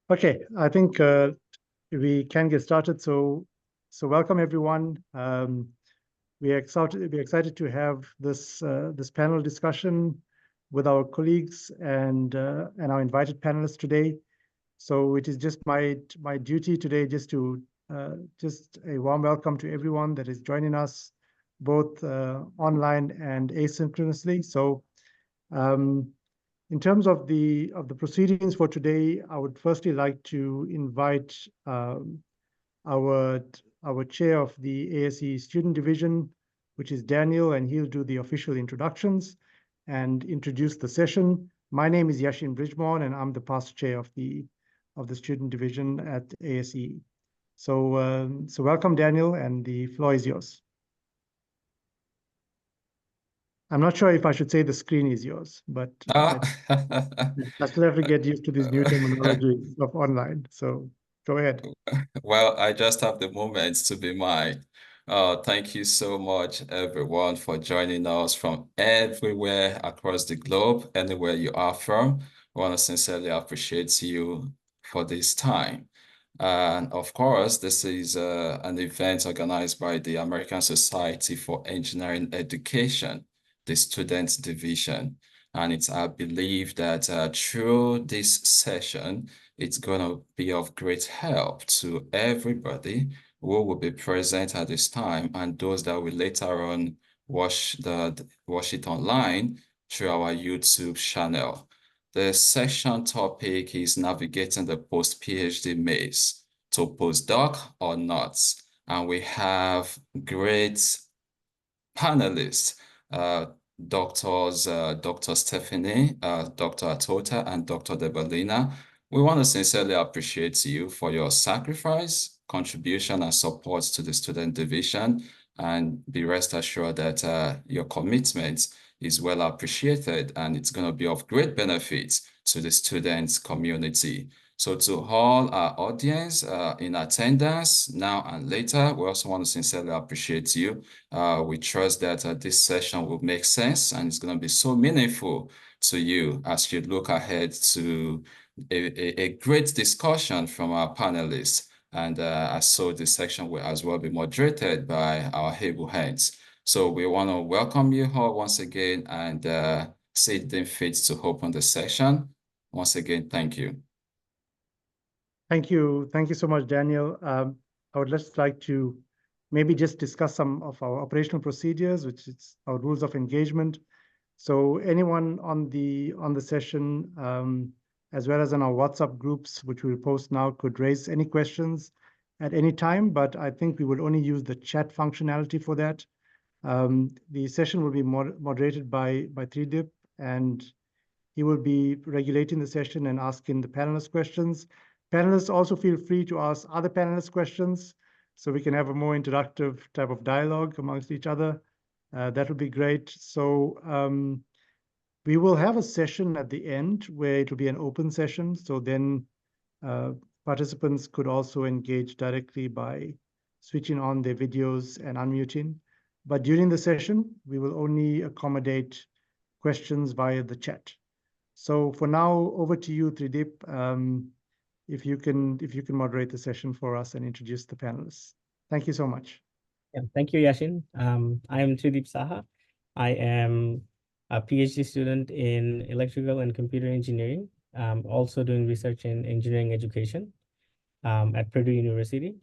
Okay, I think we can get started. So welcome everyone. We're excited to have this panel discussion with our colleagues and our invited panelists today. So it is just my duty today just to just a warm welcome to everyone that is joining us, both online and asynchronously. So. In terms of the proceedings for today, I would firstly like to invite our chair of the ASEE student division, which is Daniel, and he'll do the official introductions and introduce the session. My name is Yashin BrijMohan, and I'm the past chair of the student division at ASEE. So welcome, Daniel, and the floor is yours. I'm not sure if I should say the screen is yours, but I still have to get used to this new terminology of online. So go ahead. Well, I just have the moment to be mine. Thank you so much, everyone, for joining us from everywhere across the globe, anywhere you are from. I want to sincerely appreciate you for this time. And of course, this is an event organized by the American Society for Engineering Education, the Student Division. And it's our belief that through this session, it's going to be of great help to everybody who will be present at this time and those that will later on watch it online through our YouTube channel. The session topic is navigating the post-PhD maze to postdoc or not. And we have great panelists, Dr. Stephanie, Dr. Atota, and Dr. Debalina. We want to sincerely appreciate you for your sacrifice, contribution, and support to the student division, and be rest assured that your commitment is well appreciated, and it's going to be of great benefit to the student community. So to all our audience in attendance now and later, we also want to sincerely appreciate you. We trust that this session will make sense and it's going to be so meaningful to you as you look ahead to a great discussion from our panelists. And so this section will as well be moderated by our able hands. So we want to welcome you all once again and see it fit to open the session. Once again, thank you. Thank you. Thank you so much, Daniel. I would just like to maybe just discuss some of our operational procedures, which is our rules of engagement. So anyone on the session, as well as in our WhatsApp groups, which we'll post now, could raise any questions at any time, but I think we will only use the chat functionality for that. The session will be moderated by Tridib, and he will be regulating the session and asking the panelists questions. Panelists also feel free to ask other panelists questions so we can have a more interactive type of dialogue amongst each other. That would be great. So we will have a session at the end where it will be an open session. So then participants could also engage directly by switching on their videos and unmuting. But during the session, we will only accommodate questions via the chat. So for now, over to you, Tridib. If you can moderate the session for us and introduce the panelists. Thank you so much. Yeah, thank you, Yashin. I am Tridib Shaha. I am a PhD student in electrical and computer engineering. Also doing research in engineering education at Purdue University.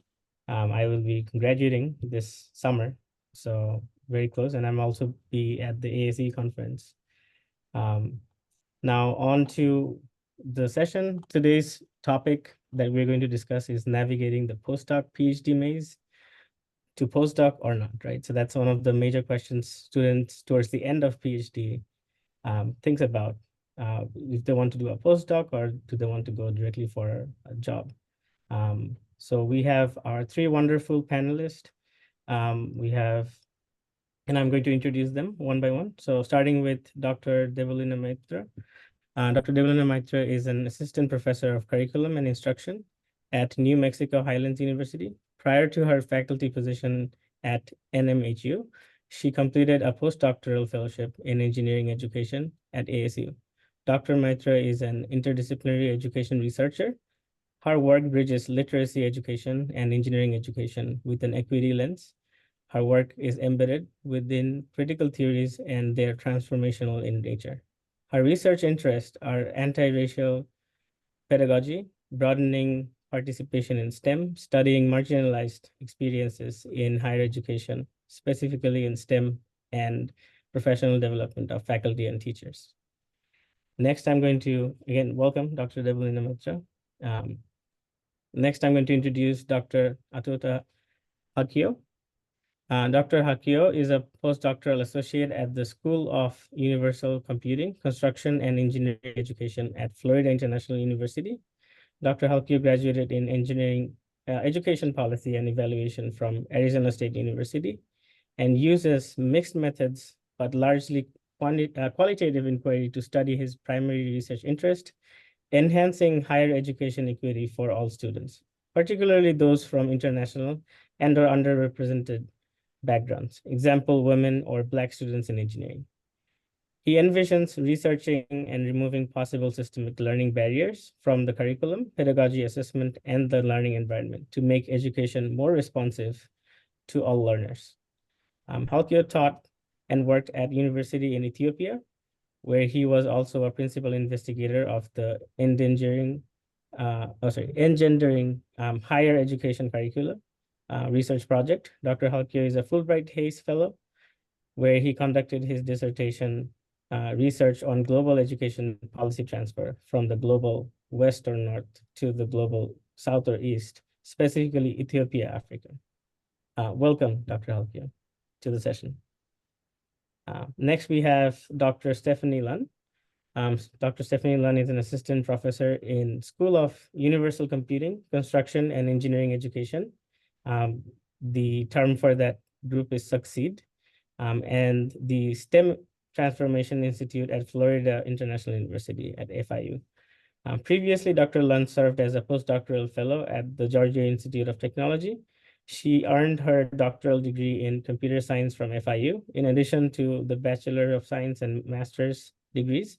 I will be graduating this summer, so very close, and I'm also be at the ASEE conference. Now on to the session. Today's topic that we're going to discuss is navigating the postdoc PhD maze to postdoc or not, right? So that's one of the major questions students towards the end of PhD thinks about if they want to do a postdoc or do they want to go directly for a job. So we have our three wonderful panelists. And I'm going to introduce them one by one. So starting with Dr. Debalina Maitra. Dr. Debalina Maitra is an assistant professor of curriculum and instruction at New Mexico Highlands University. Prior to her faculty position at NMHU, she completed a postdoctoral fellowship in engineering education at ASU. Dr. Maitra is an interdisciplinary education researcher, Her work bridges literacy education and engineering education with an equity lens. Her work is embedded within critical theories and they are transformational in nature. Her research interests are anti-racial pedagogy, broadening participation in STEM, studying marginalized experiences in higher education, specifically in STEM and professional development of faculty and teachers. Next, I'm going to, again, welcome Dr. Debalina Maitra. Next, I'm going to introduce Dr. Atota Halkiyo. Dr. Halkiyo is a postdoctoral associate at the School of Universal Computing, Construction, and Engineering Education at Florida International University. Dr. Halkiyo graduated in engineering education policy and evaluation from Arizona State University and uses mixed methods, but largely qualitative inquiry to study his primary research interest, enhancing higher education equity for all students, particularly those from international and or underrepresented backgrounds, example, women or Black students in engineering. He envisions researching and removing possible systemic learning barriers from the curriculum, pedagogy assessment, and the learning environment to make education more responsive to all learners. Halkiyo taught and worked at university in Ethiopia, where he was also a principal investigator of the engendering higher education curricula research project. Dr. Halkiyo is a Fulbright Hays Fellow, where he conducted his dissertation research on global education policy transfer from the global west or north to the global south or east, specifically Ethiopia, Africa. Welcome, Dr. Halkiyo, to the session. Next, we have Dr. Stephanie Lunn. Dr. Stephanie Lunn is an assistant professor in School of Universal Computing, Construction, and Engineering Education. The term for that group is SUCCEED, and the STEM Transformation Institute at Florida International University at FIU. Previously, Dr. Lunn served as a postdoctoral fellow at the Georgia Institute of Technology. She earned her doctoral degree in computer science from FIU, in addition to the Bachelor of Science and Master's degrees.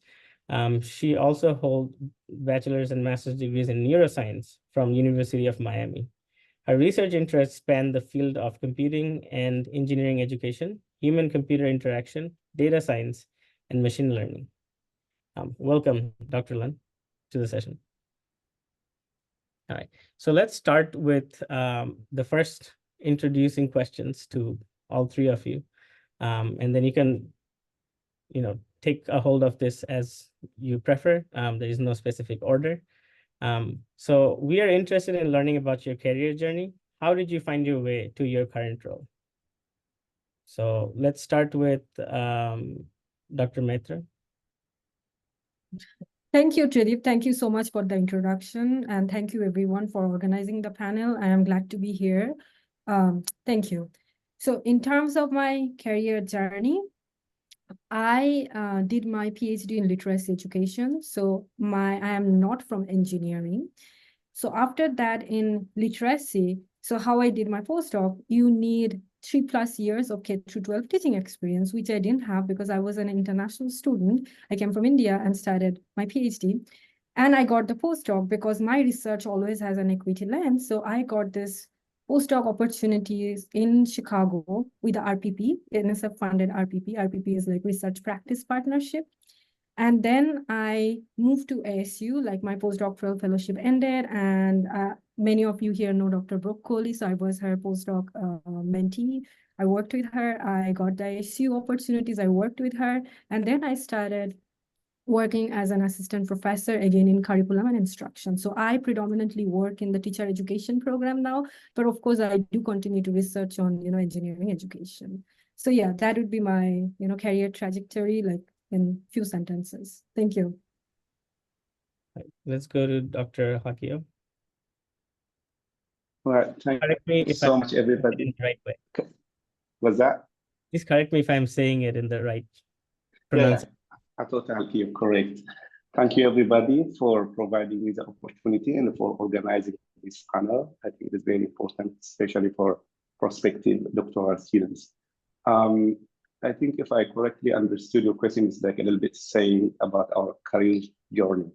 She also holds bachelor's and master's degrees in neuroscience from University of Miami. Her research interests span the field of computing and engineering education, human-computer interaction, data science, and machine learning. Welcome, Dr. Lunn, to the session. All right, so let's start with the first introducing questions to all three of you. And then you can, take a hold of this as you prefer. There is no specific order. So we are interested in learning about your career journey. How did you find your way to your current role? So let's start with Dr. Maitra. Thank you, Tridib. Thank you so much for the introduction. And thank you everyone for organizing the panel. I am glad to be here. Thank you. So in terms of my career journey, I did my PhD in literacy education. So I am not from engineering. So after that in literacy, so how I did my postdoc, you need 3+ years of K-12 teaching experience, which I didn't have because I was an international student. I came from India and started my PhD. And I got the postdoc because my research always has an equity lens. So I got this postdoc opportunities in Chicago with the RPP, NSF-funded RPP. RPP is like Research Practice Partnership. And then I moved to ASU, like my postdoctoral fellowship ended. And many of you here know Dr. Brooke Coley. So I was her postdoc mentee. I worked with her. I got the ASU opportunities. I worked with her. And then I started working as an assistant professor, again in curriculum and instruction. So I predominantly work in the teacher education program now, but of course I do continue to research on, engineering education. So yeah, that would be my, career trajectory, like in few sentences. Thank you. Let's go to Dr. Halkiyo. All right, thank you so much, everybody. In the right way. Was that? Please correct me if I'm saying it in the right pronunciation. Yeah, Atota Halkiyo, correct. Thank you, everybody, for providing me the opportunity and for organizing this panel. I think it's very important, especially for prospective doctoral students. I think if I correctly understood your question, it's like a little bit saying about our career journey.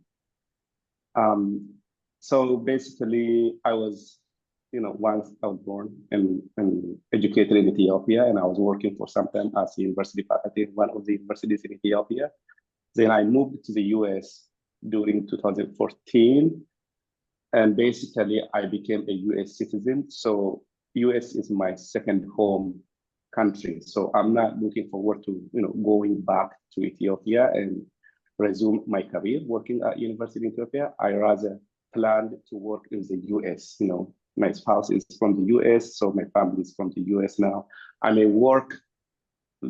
So basically, I was, once I was born and educated in Ethiopia, and I was working for some time as a university faculty in one of the universities in Ethiopia. Then I moved to the US during 2014. And basically, I became a US citizen. So US is my second home country. So I'm not looking forward to, going back to Ethiopia and resume my career working at university in Ethiopia. I rather planned to work in the US. My spouse is from the US, so my family is from the US now. I may work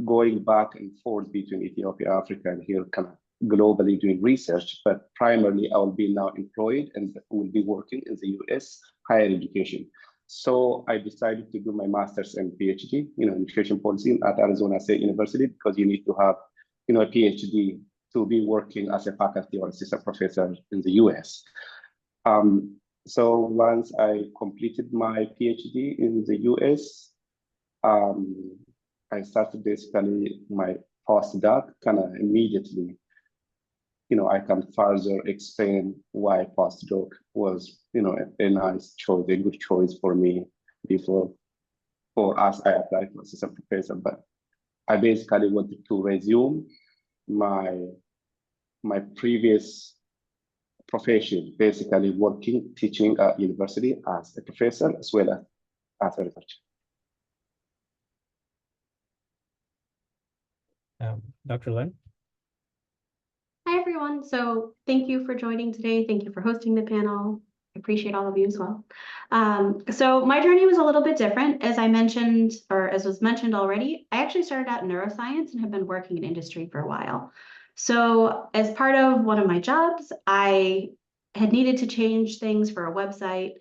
going back and forth between Ethiopia, Africa, and here kind of globally doing research, but primarily I will be now employed and will be working in the US higher education. So I decided to do my master's and PhD, in education policy at Arizona State University, because you need to have, a PhD to be working as a faculty or assistant professor in the US. So once I completed my PhD in the US, I started basically my postdoc kind of immediately. I can further explain why postdoc was, a nice choice, a good choice for me for us, I applied for assistant professor, but I basically wanted to resume my previous profession, basically working, teaching at university as a professor as well as a researcher. Dr. Lunn? Hi, everyone. So thank you for joining today. Thank you for hosting the panel. I appreciate all of you as well. So my journey was a little bit different. As I mentioned, or as was mentioned already, I actually started out in neuroscience and have been working in industry for a while. So as part of one of my jobs, I had needed to change things for a website.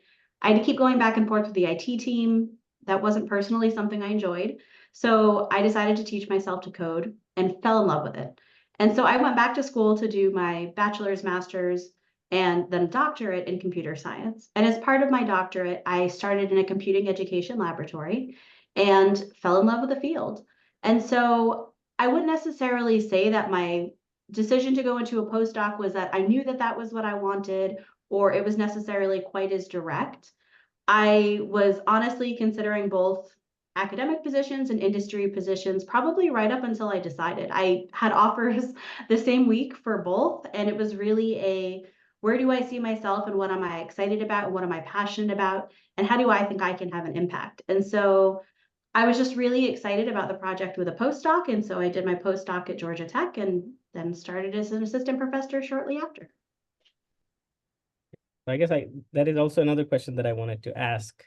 I had to keep going back and forth with the IT team. That wasn't personally something I enjoyed. So I decided to teach myself to code and fell in love with it. And so I went back to school to do my bachelor's, master's, and then a doctorate in computer science. And as part of my doctorate, I started in a computing education laboratory and fell in love with the field. And so I wouldn't necessarily say that my decision to go into a postdoc was that I knew that that was what I wanted, or it was necessarily quite as direct. I was honestly considering both academic positions and industry positions probably right up until I decided. I had offers the same week for both, and it was really a, where do I see myself and what am I excited about and what am I passionate about and how do I think I can have an impact? And so I was just really excited about the project with a postdoc, and so I did my postdoc at Georgia Tech and then started as an assistant professor shortly after. I guess that is also another question that I wanted to ask.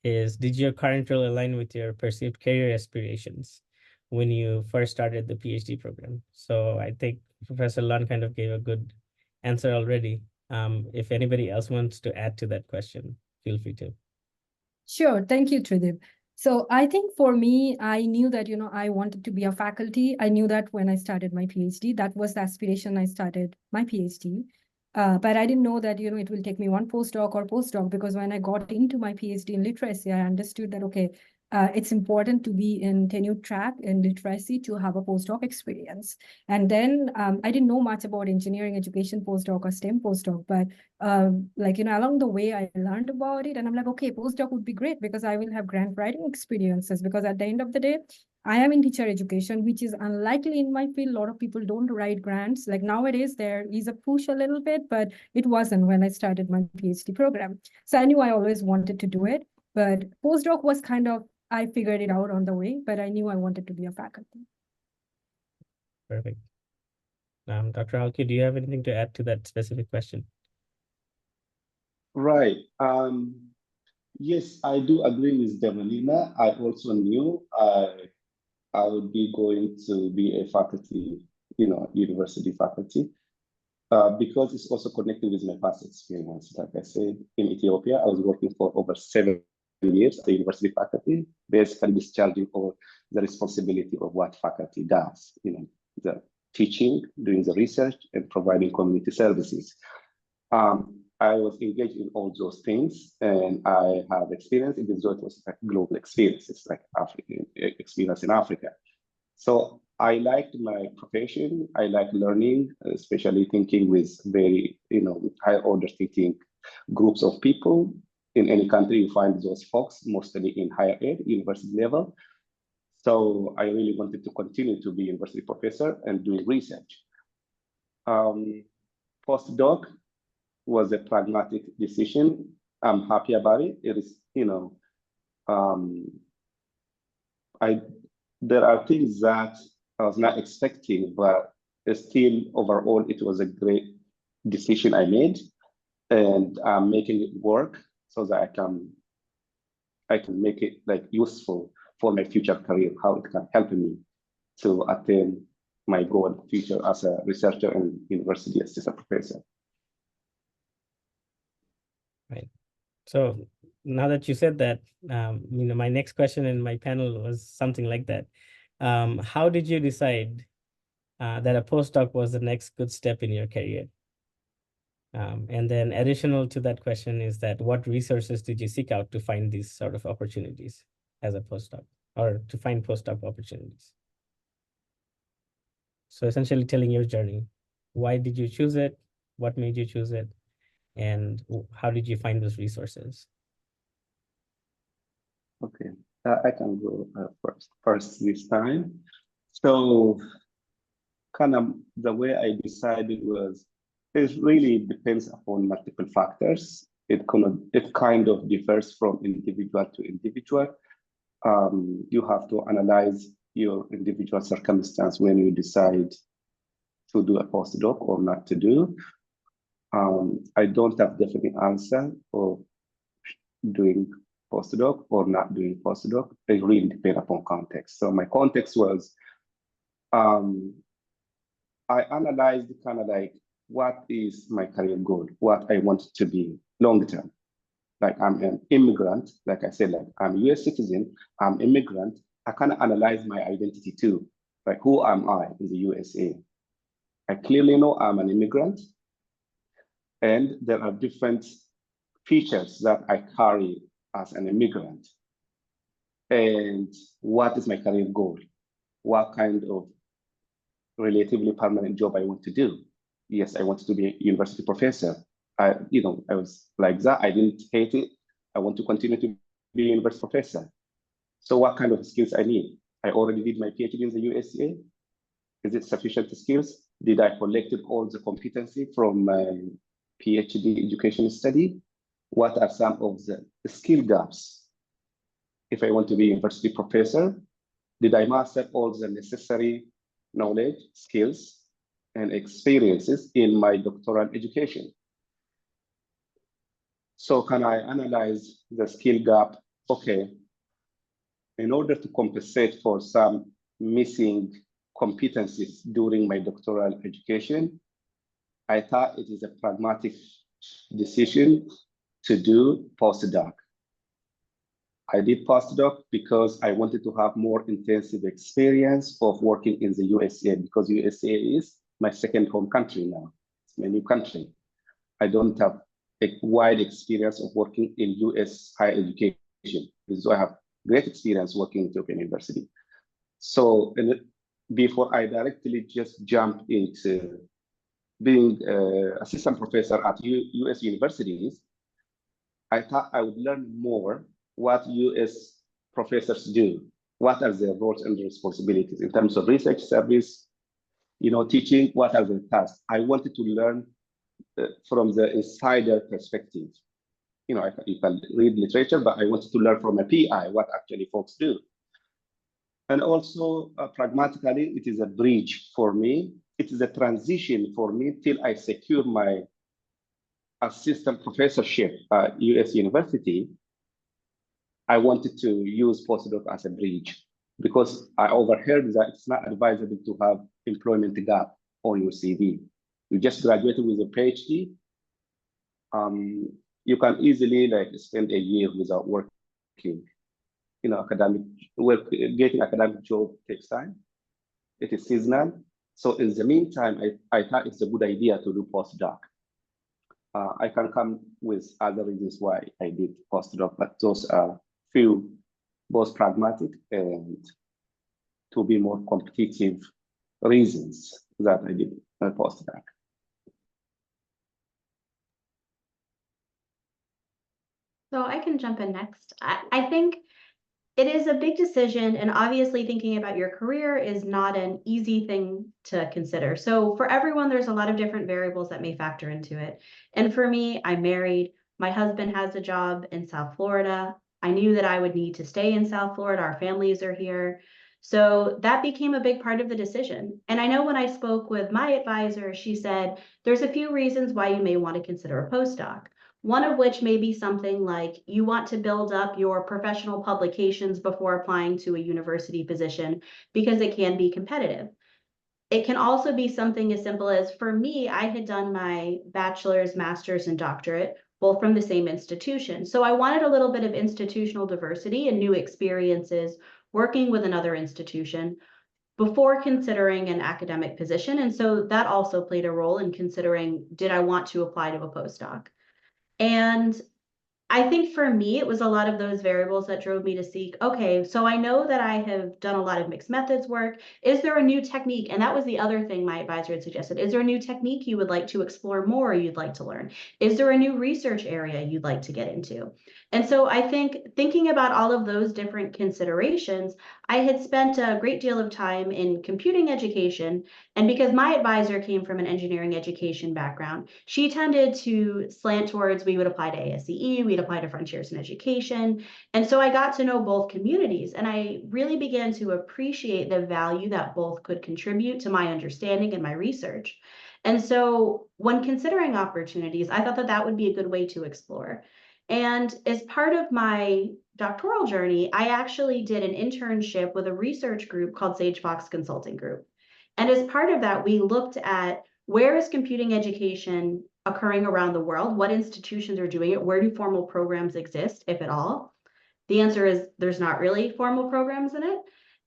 Is did your current role align with your perceived career aspirations when you first started the PhD program? So I think Professor Lunn kind of gave a good answer already. If anybody else wants to add to that question, feel free to. Sure. Thank you, Tridib. So I think for me, I knew that, I wanted to be a faculty. I knew that when I started my PhD, that was the aspiration I started my PhD. But I didn't know that, it will take me one postdoc, because when I got into my PhD in literacy, I understood that, okay, it's important to be in tenure track in literacy to have a postdoc experience. And then I didn't know much about engineering education postdoc or STEM postdoc, but along the way, I learned about it and I'm like, okay, postdoc would be great because I will have grant writing experiences, because at the end of the day, I am in teacher education, which is unlikely in my field. A lot of people don't write grants. Like nowadays, there is a push a little bit, but it wasn't when I started my PhD program. So I knew I always wanted to do it, but postdoc was kind of, I figured it out on the way, but I knew I wanted to be a faculty. Perfect. Dr. Halkiyo, do you have anything to add to that specific question? Right. Yes, I do agree with Debalina. I also knew I would be going to be a faculty, university faculty, because it's also connected with my past experience. Like I said, in Ethiopia, I was working for over 7 years as a university faculty, basically discharging all the responsibility of what faculty does, the teaching, doing the research, and providing community services. I was engaged in all those things, and I have experience, even though it was like global experience. It's like African experience in Africa. So I liked my profession. I like learning, especially thinking with very, high order thinking groups of people. In any country, you find those folks, mostly in higher ed, university level. So I really wanted to continue to be university professor and doing research. Postdoc was a pragmatic decision. I'm happy about it. It is, there are things that I was not expecting, but still overall, it was a great decision I made, and I'm making it work so that I can make it like useful for my future career, how it can help me to attain my goal in the future as a researcher and university assistant professor. Right. So now that you said that, my next question in my panel was something like that. How did you decide that a postdoc was the next good step in your career? And then additional to that question is that what resources did you seek out to find these sort of opportunities as a postdoc, or to find postdoc opportunities? So essentially telling your journey. Why did you choose it? What made you choose it? And how did you find those resources? Okay, I can go first this time. So kind of the way I decided was, it really depends upon multiple factors. It kind of differs from individual to individual. You have to analyze your individual circumstance when you decide to do a postdoc or not to do. I don't have definite answer for doing postdoc or not doing postdoc. It really depends upon context. So my context was, I analyzed kind of like, what is my career goal? What I want to be long term. Like I'm an immigrant, like I said, like I'm a US citizen, I'm immigrant. I kind of analyze my identity too. Like, who am I in the USA? I clearly know I'm an immigrant, and there are different features that I carry as an immigrant. And what is my career goal? What kind of relatively permanent job I want to do? Yes, I wanted to be a university professor. I was like that. I didn't hate it. I want to continue to be a university professor. So what kind of skills I need? I already did my PhD in the USA. Is it sufficient skills? Did I collect all the competency from my PhD education study? What are some of the skill gaps? If I want to be a university professor, did I master all the necessary knowledge, skills, and experiences in my doctoral education? So can I analyze the skill gap? Okay, in order to compensate for some missing competencies during my doctoral education, I thought it is a pragmatic decision to do postdoc. I did postdoc because I wanted to have more intensive experience of working in the USA, because USA is my second home country now. It's my new country. I don't have a wide experience of working in US higher education. So I have great experience working in Ethiopian University. So before I directly just jump into being assistant professor at US universities, I thought I would learn more what US professors do. What are their roles and responsibilities in terms of research service, teaching? What are the tasks? I wanted to learn from the insider perspective. You can read literature, but I wanted to learn from a PI what actually folks do. And also, pragmatically, it is a bridge for me. It is a transition for me till I secure my assistant professorship at US University. I wanted to use postdoc as a bridge, because I overheard that it's not advisable to have employment gap on your CV. You just graduated with a PhD. You can easily spend a year without working. Academic work, getting academic job takes time. It is seasonal. So in the meantime, I thought it's a good idea to do postdoc. I can come with other reasons why I did postdoc, but those are few, both pragmatic and to be more competitive reasons that I did a postdoc. So I can jump in next. I think it is a big decision, and obviously thinking about your career is not an easy thing to consider. So for everyone, there's a lot of different variables that may factor into it. And for me, I'm married. My husband has a job in South Florida. I knew that I would need to stay in South Florida. Our families are here. So that became a big part of the decision. And I know when I spoke with my advisor, she said, there's a few reasons why you may want to consider a postdoc. One of which may be something like you want to build up your professional publications before applying to a university position because it can be competitive. It can also be something as simple as, for me, I had done my bachelor's, master's, and doctorate, both from the same institution. So I wanted a little bit of institutional diversity and new experiences working with another institution before considering an academic position. And so that also played a role in considering, did I want to apply to a postdoc? And I think for me, it was a lot of those variables that drove me to seek, okay, so I know that I have done a lot of mixed methods work. Is there a new technique? And that was the other thing my advisor had suggested. Is there a new technique you would like to explore more, or you'd like to learn? Is there a new research area you'd like to get into? And so I think thinking about all of those different considerations, I had spent a great deal of time in computing education. And because my advisor came from an engineering education background, she tended to slant towards, we would apply to ASEE, we'd apply to Frontiers in Education. And so I got to know both communities, and I really began to appreciate the value that both could contribute to my understanding and my research. And so when considering opportunities, I thought that that would be a good way to explore. And as part of my doctoral journey, I actually did an internship with a research group called Sage Fox Consulting Group. And as part of that, we looked at, where is computing education occurring around the world? What institutions are doing it? Where do formal programs exist, if at all? The answer is there's not really formal programs in it.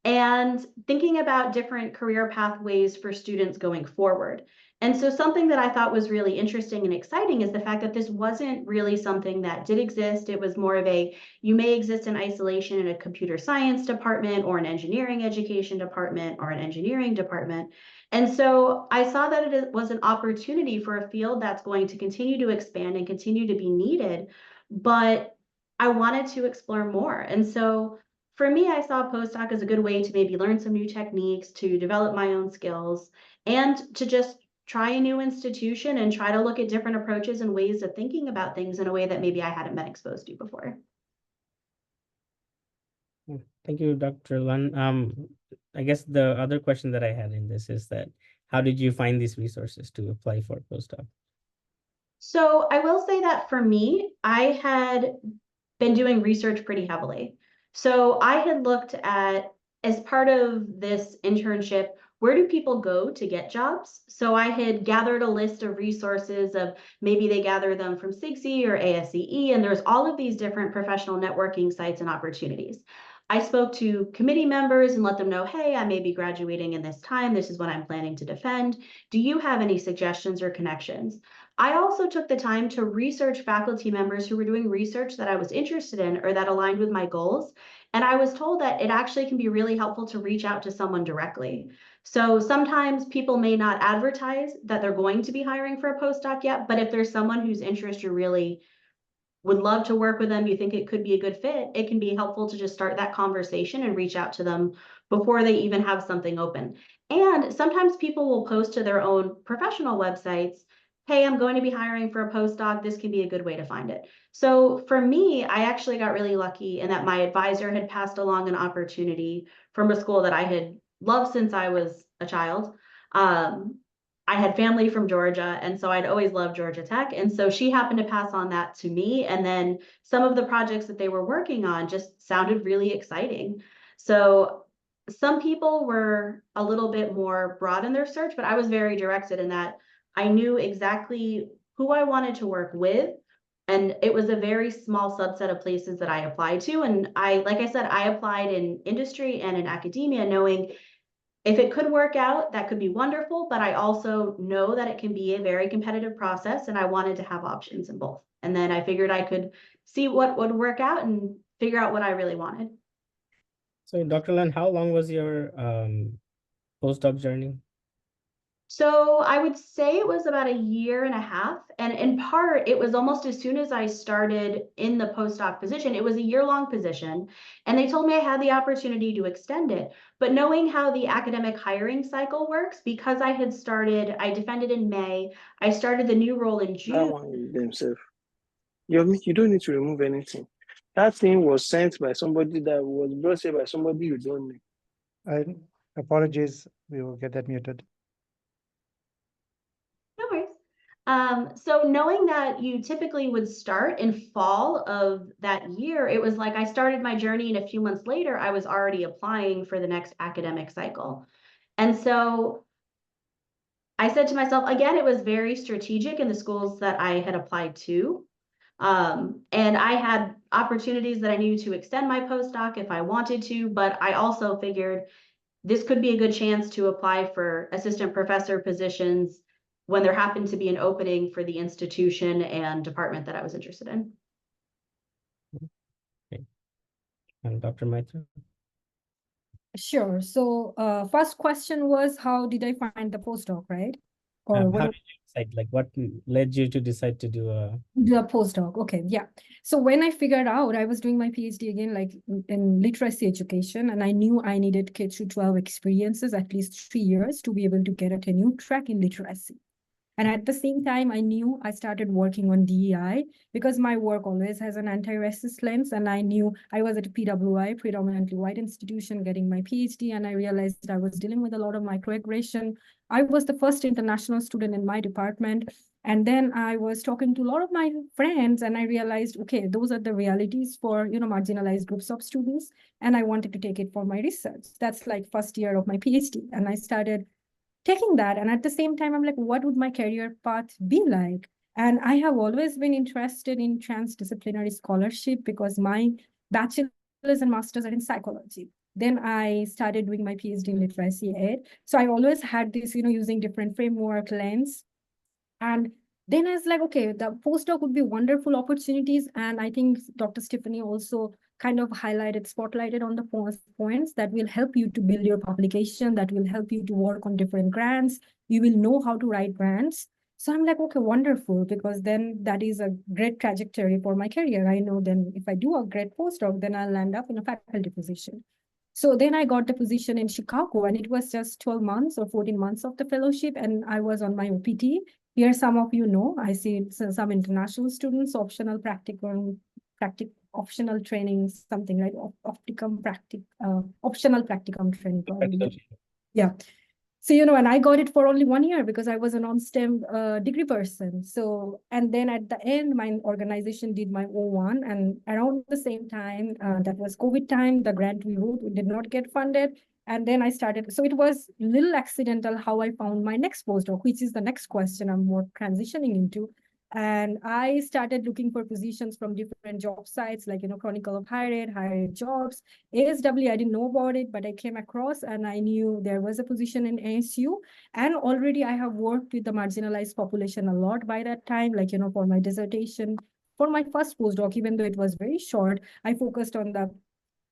And thinking about different career pathways for students going forward. And so something that I thought was really interesting and exciting is the fact that this wasn't really something that did exist. It was more of a, you may exist in isolation in a computer science department or an engineering education department or an engineering department. And so I saw that it was an opportunity for a field that's going to continue to expand and continue to be needed, but I wanted to explore more. And so for me, I saw a postdoc as a good way to maybe learn some new techniques, to develop my own skills, and to just try a new institution and try to look at different approaches and ways of thinking about things in a way that maybe I hadn't been exposed to before. Thank you, Dr. Lunn. I guess the other question that I had in this is that, how did you find these resources to apply for a postdoc? So I will say that for me, I had been doing research pretty heavily. So I had looked at, as part of this internship, where do people go to get jobs? So I had gathered a list of resources of, maybe they gather them from SIGSE or ASEE, and there's all of these different professional networking sites and opportunities. I spoke to committee members and let them know, hey, I may be graduating in this time. This is what I'm planning to defend. Do you have any suggestions or connections? I also took the time to research faculty members who were doing research that I was interested in or that aligned with my goals. And I was told that it actually can be really helpful to reach out to someone directly. So sometimes people may not advertise that they're going to be hiring for a postdoc yet, but if there's someone whose interest you really would love to work with them, you think it could be a good fit, it can be helpful to just start that conversation and reach out to them before they even have something open. And sometimes people will post to their own professional websites, hey, I'm going to be hiring for a postdoc. This can be a good way to find it. So for me, I actually got really lucky in that my advisor had passed along an opportunity from a school that I had loved since I was a child. I had family from Georgia, and so I'd always loved Georgia Tech. And so she happened to pass on that to me. And then some of the projects that they were working on just sounded really exciting. So some people were a little bit more broad in their search, but I was very directed in that I knew exactly who I wanted to work with. And it was a very small subset of places that I applied to. And like I said, I applied in industry and in academia, knowing if it could work out, that could be wonderful, but I also know that it can be a very competitive process, and I wanted to have options in both. And then I figured I could see what would work out and figure out what I really wanted. So Dr. Lunn, how long was your postdoc journey? So I would say it was about a year and a half. And in part, it was almost as soon as I started in the postdoc position, it was a year-long position. And they told me I had the opportunity to extend it. But knowing how the academic hiring cycle works, because I had started, I defended in May, I started the new role in June. That one themselves. You don't need to remove anything. That thing was sent by somebody that was brought here by somebody you don't know. Apologies, we will get that muted. No worries. So knowing that you typically would start in fall of that year, it was like I started my journey and a few months later, I was already applying for the next academic cycle. And so I said to myself, again, it was very strategic in the schools that I had applied to. And I had opportunities that I knew to extend my postdoc if I wanted to, but I also figured this could be a good chance to apply for assistant professor positions when there happened to be an opening for the institution and department that I was interested in. Okay. And Dr. Maitra? Sure. So first question was, how did I find the postdoc, right? Or How did you decide? Like, what led you to decide to do the postdoc? Okay, yeah. So when I figured out, I was doing my PhD again, like in literacy education, and I knew I needed K through 12 experiences, at least 3 years, to be able to get a tenure track in literacy. And at the same time, I knew I started working on DEI because my work always has an anti-racist lens. And I knew I was at a PWI, predominantly white institution, getting my PhD. And I realized I was dealing with a lot of microaggression. I was the first international student in my department. And then I was talking to a lot of my friends and I realized, okay, those are the realities for, marginalized groups of students. And I wanted to take it for my research. That's like first year of my PhD. And I started taking that. And at the same time, I'm like, what would my career path be like? And I have always been interested in transdisciplinary scholarship because my bachelor's and master's are in psychology. Then I started doing my PhD in literacy ed. So I always had this, using different framework lens. And then I was like, okay, the postdoc would be wonderful opportunities. And I think Dr. Stephanie also kind of spotlighted on the points that will help you to build your publication, that will help you to work on different grants. You will know how to write grants. So I'm like, okay, wonderful, because then that is a great trajectory for my career. I know then if I do a great postdoc, then I'll land up in a faculty position. So then I got the position in Chicago, and it was just 12 months or 14 months of the fellowship, and I was on my OPT. Here, some of you know, I see some international students, optional optional training, something, right? Optional practicum training, probably. Yeah. So, and I got it for only 1 year because I was a non-STEM degree person. So, and then at the end, my organization did my O1, and around the same time, that was COVID time, the grant we wrote did not get funded. And then I started, so it was a little accidental how I found my next postdoc, which is the next question I'm more transitioning into. And I started looking for positions from different job sites, like, Chronicle of Higher Ed Jobs. ASW, I didn't know about it, but I came across and I knew there was a position in ASU. And already I have worked with the marginalized population a lot by that time, like, for my dissertation. For my first postdoc, even though it was very short, I focused on the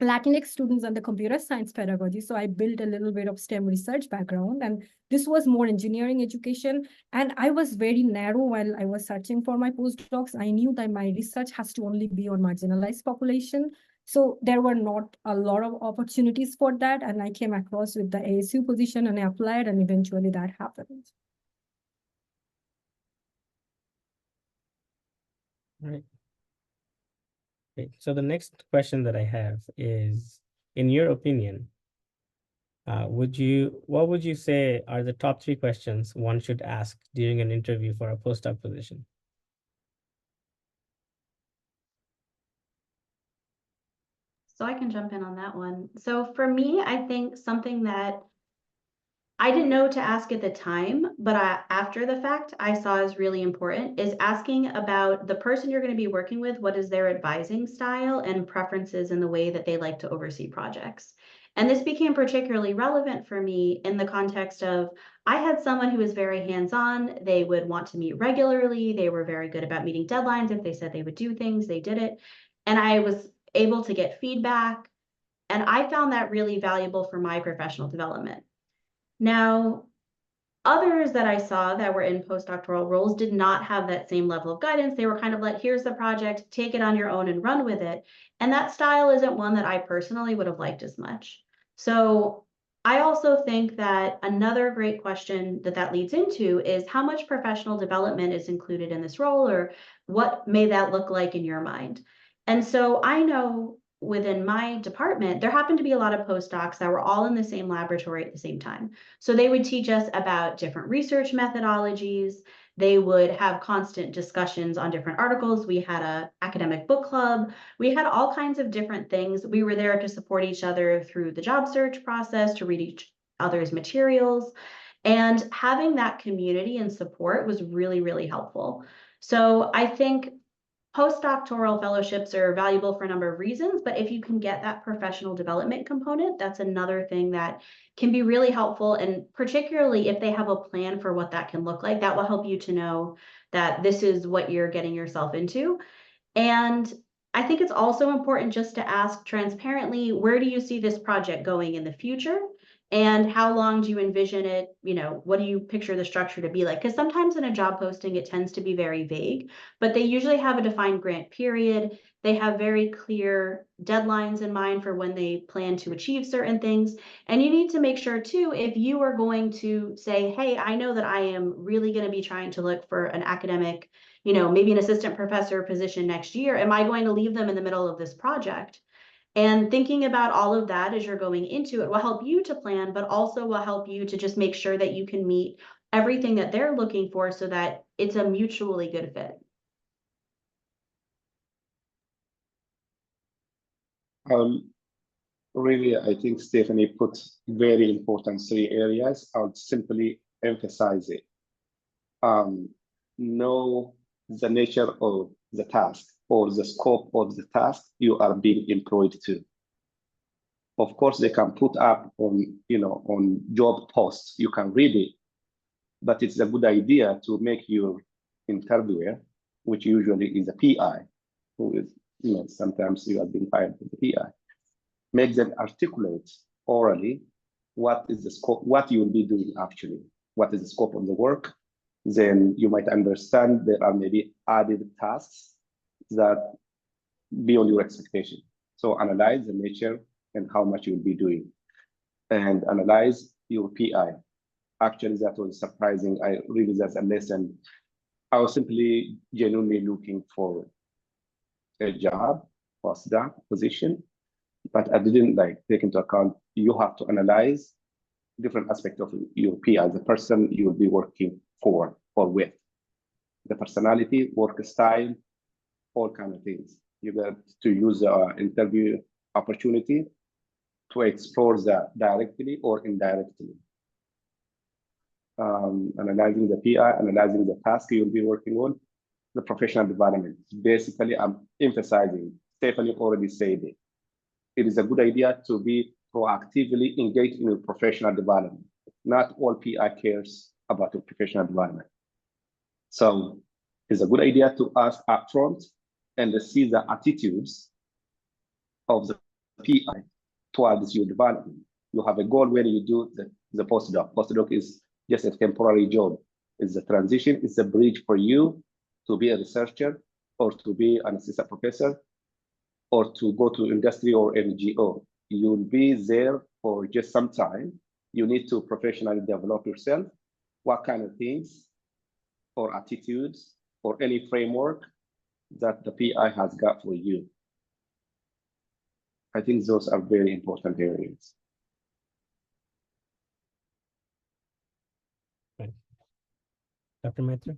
Latinx students and the computer science pedagogy. So I built a little bit of STEM research background, and this was more engineering education. And I was very narrow while I was searching for my postdocs. I knew that my research has to only be on marginalized population. So there were not a lot of opportunities for that. And I came across with the ASU position and I applied, and eventually that happened. Right. Okay. So the next question that I have is, in your opinion, what would you say are the top 3 questions one should ask during an interview for a postdoc position? So I can jump in on that one. So for me, I think something that I didn't know to ask at the time, but after the fact, I saw as really important is asking about the person you're going to be working with. What is their advising style and preferences in the way that they like to oversee projects? And this became particularly relevant for me in the context of I had someone who was very hands-on. They would want to meet regularly. They were very good about meeting deadlines. If they said they would do things, they did it. And I was able to get feedback And I found that really valuable for my professional development. Now, others that I saw that were in postdoctoral roles did not have that same level of guidance. They were kind of like, here's the project, take it on your own and run with it. And that style isn't one that I personally would have liked as much. So I also think that another great question that leads into is how much professional development is included in this role, or what may that look like in your mind? And so I know within my department, there happened to be a lot of postdocs that were all in the same laboratory at the same time. So they would teach us about different research methodologies. They would have constant discussions on different articles. We had an academic book club. We had all kinds of different things. We were there to support each other through the job search process, to read each other's materials. And having that community and support was really, really helpful. So I think postdoctoral fellowships are valuable for a number of reasons, but if you can get that professional development component, that's another thing that can be really helpful. And particularly if they have a plan for what that can look like, that will help you to know that this is what you're getting yourself into. And I think it's also important just to ask transparently, where do you see this project going in the future? And how long do you envision it? You know, what do you picture the structure to be like? Because sometimes in a job posting, it tends to be very vague, but they usually have a defined grant period. They have very clear deadlines in mind for when they plan to achieve certain things. And you need to make sure too, if you are going to say, hey, I know that I am really going to be trying to look for an academic, you know, maybe an assistant professor position next year, am I going to leave them in the middle of this project? And thinking about all of that as you're going into it will help you to plan, but also will help you to just make sure that you can meet everything that they're looking for so that it's a mutually good fit. Really, I think Stephanie put very important 3 areas. I'll simply emphasize it. Know the nature of the task or the scope of the task you are being employed to. Of course, they can put up on, on job posts, you can read it, but it's a good idea to make your interviewer, which usually is a PI, who is, sometimes you have been hired as a PI, make them articulate orally what is the scope, what you will be doing actually, what is the scope of the work. Then you might understand there are maybe added tasks that beyond your expectation. So analyze the nature and how much you'll be doing, and analyze your PI. Actually, that was surprising. I really, that's a lesson. I was simply genuinely looking for a job, postdoc position, but I didn't take into account you have to analyze different aspects of your PI, the person you will be working for or with, the personality, work style, all kind of things. You got to use the interview opportunity to explore that directly or indirectly. Analyzing the PI, analyzing the task you'll be working on, the professional development. Basically, I'm emphasizing, Stephanie already said it. It is a good idea to be proactively engaged in your professional development. Not all PI cares about your professional development. So it's a good idea to ask upfront and see the attitudes of the PI towards your development. You have a goal when you do the postdoc. Postdoc is just a temporary job. It's a transition, it's a bridge for you to be a researcher or to be an assistant professor or to go to industry or NGO. You'll be there for just some time. You need to professionally develop yourself. What kind of things or attitudes or any framework that the PI has got for you. I think those are very important areas. Right. Dr. Maitra?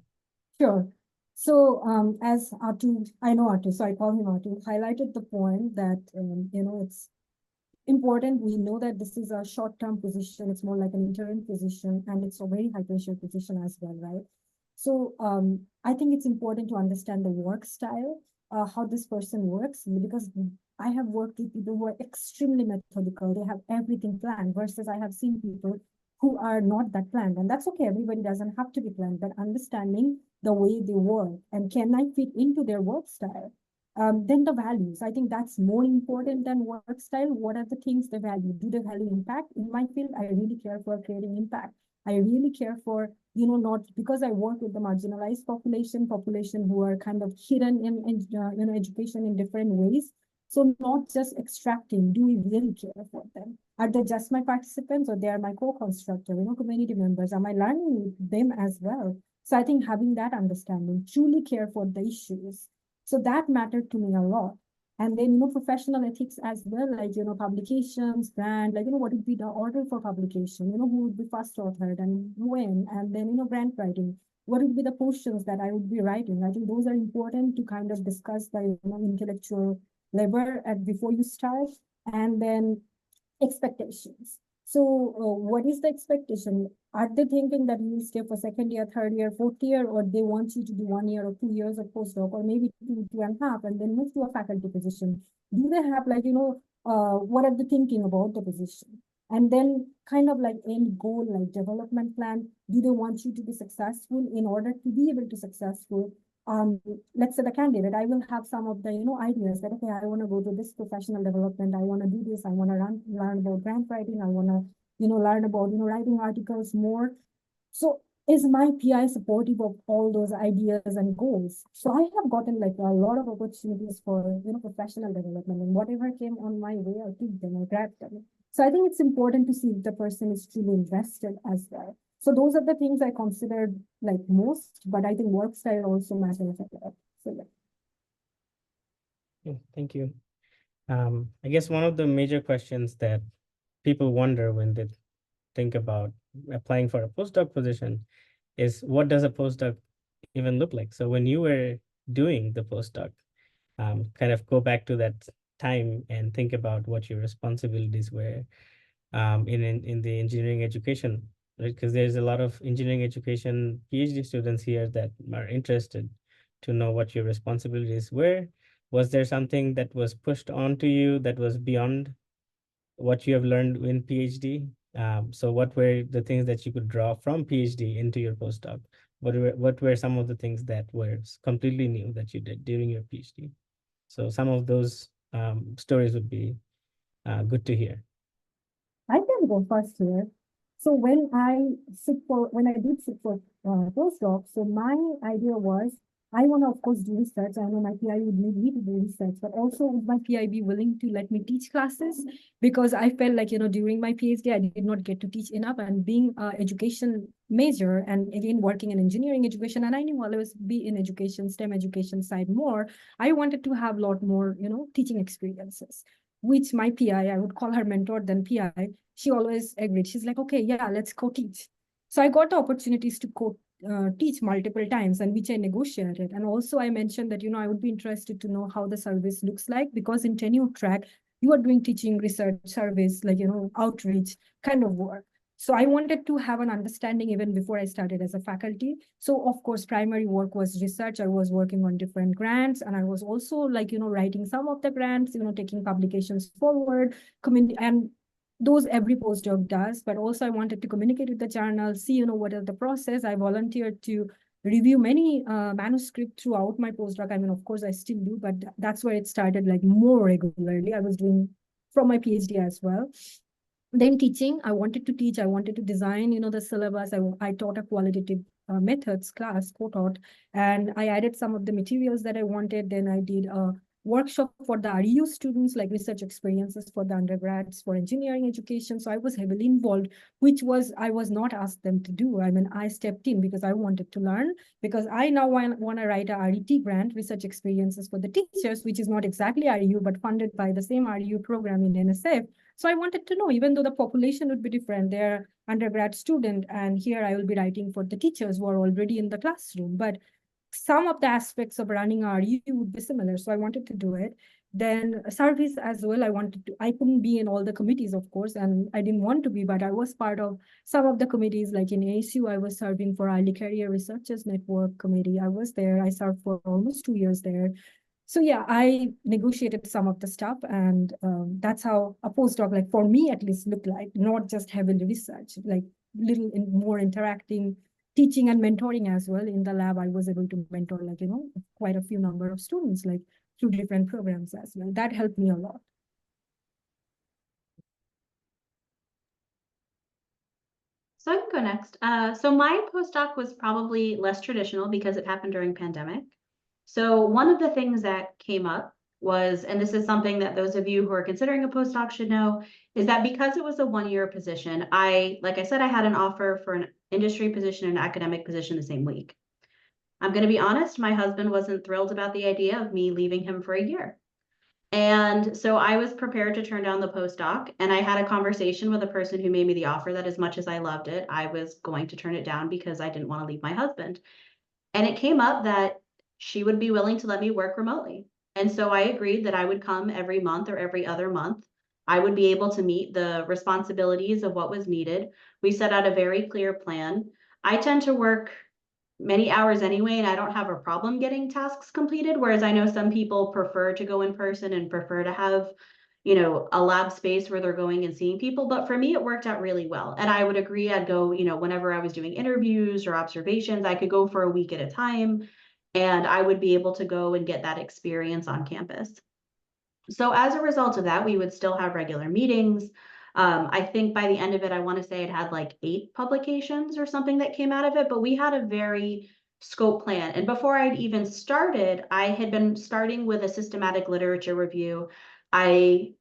Sure. So as Atu, I know Atu, so I call him Atu, highlighted the point that, it's important. We know that this is a short-term position. It's more like an interim position, and it's a very high-pressure position as well, right? So I think it's important to understand the work style, how this person works, because I have worked with people who are extremely methodical. They have everything planned versus I have seen people who are not that planned. And that's okay. Everybody doesn't have to be planned, but understanding the way they work and can I fit into their work style? Then the values, I think that's more important than work style. What are the things they value? Do they value impact? In my field, I really care for creating impact. I really care for, not because I work with the marginalized population who are kind of hidden in education in different ways. So not just extracting, do we really care for them? Are they just my participants or they are my co-constructor, community members? Am I learning with them as well? So I think having that understanding, truly care for the issues. So that mattered to me a lot. And then, professional ethics as well, like, publications, brand, like, what would be the order for publication, who would be first authored and when, and then, grant writing, what would be the portions that I would be writing? I think those are important to kind of discuss the, intellectual labor before you start. And then expectations. So what is the expectation? Are they thinking that you will stay for second year, third year, fourth year, or they want you to do 1 year or 2 years of postdoc, or maybe 2.5, and then move to a faculty position? Do they have like, what are they thinking about the position? And then kind of like end goal, like development plan. Do they want you to be successful? In order to be able to successful, let's say the candidate, I will have some of the, ideas that, okay, I want to go to this professional development. I want to do this. I want to learn about grant writing. I want to, learn about, writing articles more. So is my PI supportive of all those ideas and goals? So I have gotten like a lot of opportunities for, professional development, and whatever came on my way, I took them, I grabbed them. So I think it's important to see if the person is truly invested as well. So those are the things I considered like most, but I think work style also matters a lot. So yeah. Yeah, thank you. I guess one of the major questions that people wonder when they think about applying for a postdoc position is, what does a postdoc even look like? So when you were doing the postdoc, kind of go back to that time and think about what your responsibilities were in the engineering education, right? Because there's a lot of engineering education PhD students here that are interested to know what your responsibilities were. Was there something that was pushed onto you that was beyond what you have learned in PhD? So what were the things that you could draw from PhD into your postdoc? What were some of the things that were completely new that you did during your PhD? So some of those stories would be good to hear. I can go first here. So when I did sit for postdoc, so my idea was, I want to, of course, do research. I know my PI would need me to do research, but also would my PI be willing to let me teach classes? Because I felt like, during my PhD, I did not get to teach enough, and being an education major and again, working in engineering education, and I knew I'll always be in education, STEM education side more. I wanted to have a lot more, teaching experiences, which my PI, I would call her mentor than PI, she always agreed. She's like, okay, yeah, let's co-teach. So I got the opportunities to teach multiple times, and which I negotiated. And also I mentioned that, I would be interested to know how the service looks like, because in tenure track, you are doing teaching, research, service, like, outreach kind of work. So I wanted to have an understanding even before I started as a faculty. So of course, primary work was research. I was working on different grants, and I was also like, writing some of the grants, taking publications forward, and those every postdoc does. But also I wanted to communicate with the journal, see, what is the process. I volunteered to review many manuscripts throughout my postdoc. I mean, of course, I still do, but that's where it started like more regularly. I was doing from my PhD as well. Then teaching, I wanted to teach, I wanted to design, the syllabus. I taught a qualitative methods class, co-taught, and I added some of the materials that I wanted. Then I did a workshop for the RU students, like research experiences for the undergrads for engineering education. So I was heavily involved, which I was not asked them to do. I mean, I stepped in because I wanted to learn, because I now want to write a RET grant, research experiences for the teachers, which is not exactly RU, but funded by the same RU program in NSF. So I wanted to know, even though the population would be different, they're undergrad student, and here I will be writing for the teachers who are already in the classroom, but some of the aspects of running RU would be similar. So I wanted to do it. Then service as well. I couldn't be in all the committees, of course, and I didn't want to be, but I was part of some of the committees. Like in ASU, I was serving for Early Career Researchers Network Committee. I was there. I served for almost 2 years there. So yeah, I negotiated some of the stuff, and that's how a postdoc, like for me at least, looked like, not just heavily research, like little more interacting, teaching and mentoring as well. In the lab, I was able to mentor, like, quite a few number of students, like through different programs as well. That helped me a lot. So I can go next. So my postdoc was probably less traditional because it happened during pandemic. So one of the things that came up was, and this is something that those of you who are considering a postdoc should know, is that because it was a one-year position, like I said, I had an offer for an industry position and an academic position the same week. I'm going to be honest, my husband wasn't thrilled about the idea of me leaving him for a year. And so I was prepared to turn down the postdoc, and I had a conversation with a person who made me the offer that as much as I loved it, I was going to turn it down because I didn't want to leave my husband. And it came up that she would be willing to let me work remotely. And so I agreed that I would come every month or every other month. I would be able to meet the responsibilities of what was needed. We set out a very clear plan. I tend to work many hours anyway, and I don't have a problem getting tasks completed, whereas I know some people prefer to go in person and prefer to have, you know, a lab space where they're going and seeing people. But for me, it worked out really well. And I would agree, I'd go, you know, whenever I was doing interviews or observations, I could go for a week at a time, and I would be able to go and get that experience on campus. So as a result of that, we would still have regular meetings. I think by the end of it, I want to say it had like 8 publications or something that came out of it, but we had a very scope plan. And before I'd even started, I had been starting with a systematic literature review. I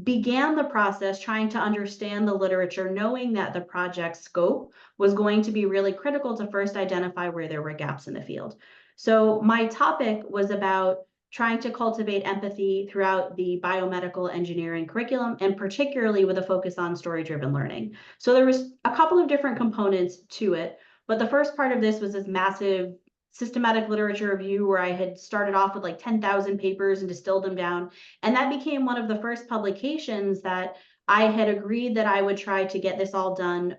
began the process trying to understand the literature, knowing that the project scope was going to be really critical to first identify where there were gaps in the field. So my topic was about trying to cultivate empathy throughout the biomedical engineering curriculum, and particularly with a focus on story-driven learning. So there was a couple of different components to it, but the first part of this was this massive systematic literature review where I had started off with like 10,000 papers and distilled them down. And that became one of the first publications that I had agreed that I would try to get this all done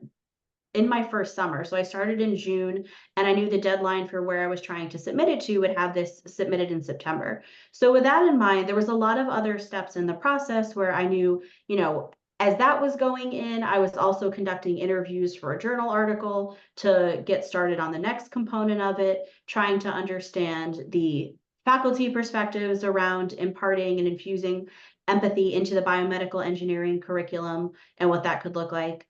in my first summer. So I started in June, and I knew the deadline for where I was trying to submit it to would have this submitted in September. So with that in mind, there was a lot of other steps in the process where I knew, you know, as that was going in, I was also conducting interviews for a journal article to get started on the next component of it, trying to understand the faculty perspectives around imparting and infusing empathy into the biomedical engineering curriculum and what that could look like.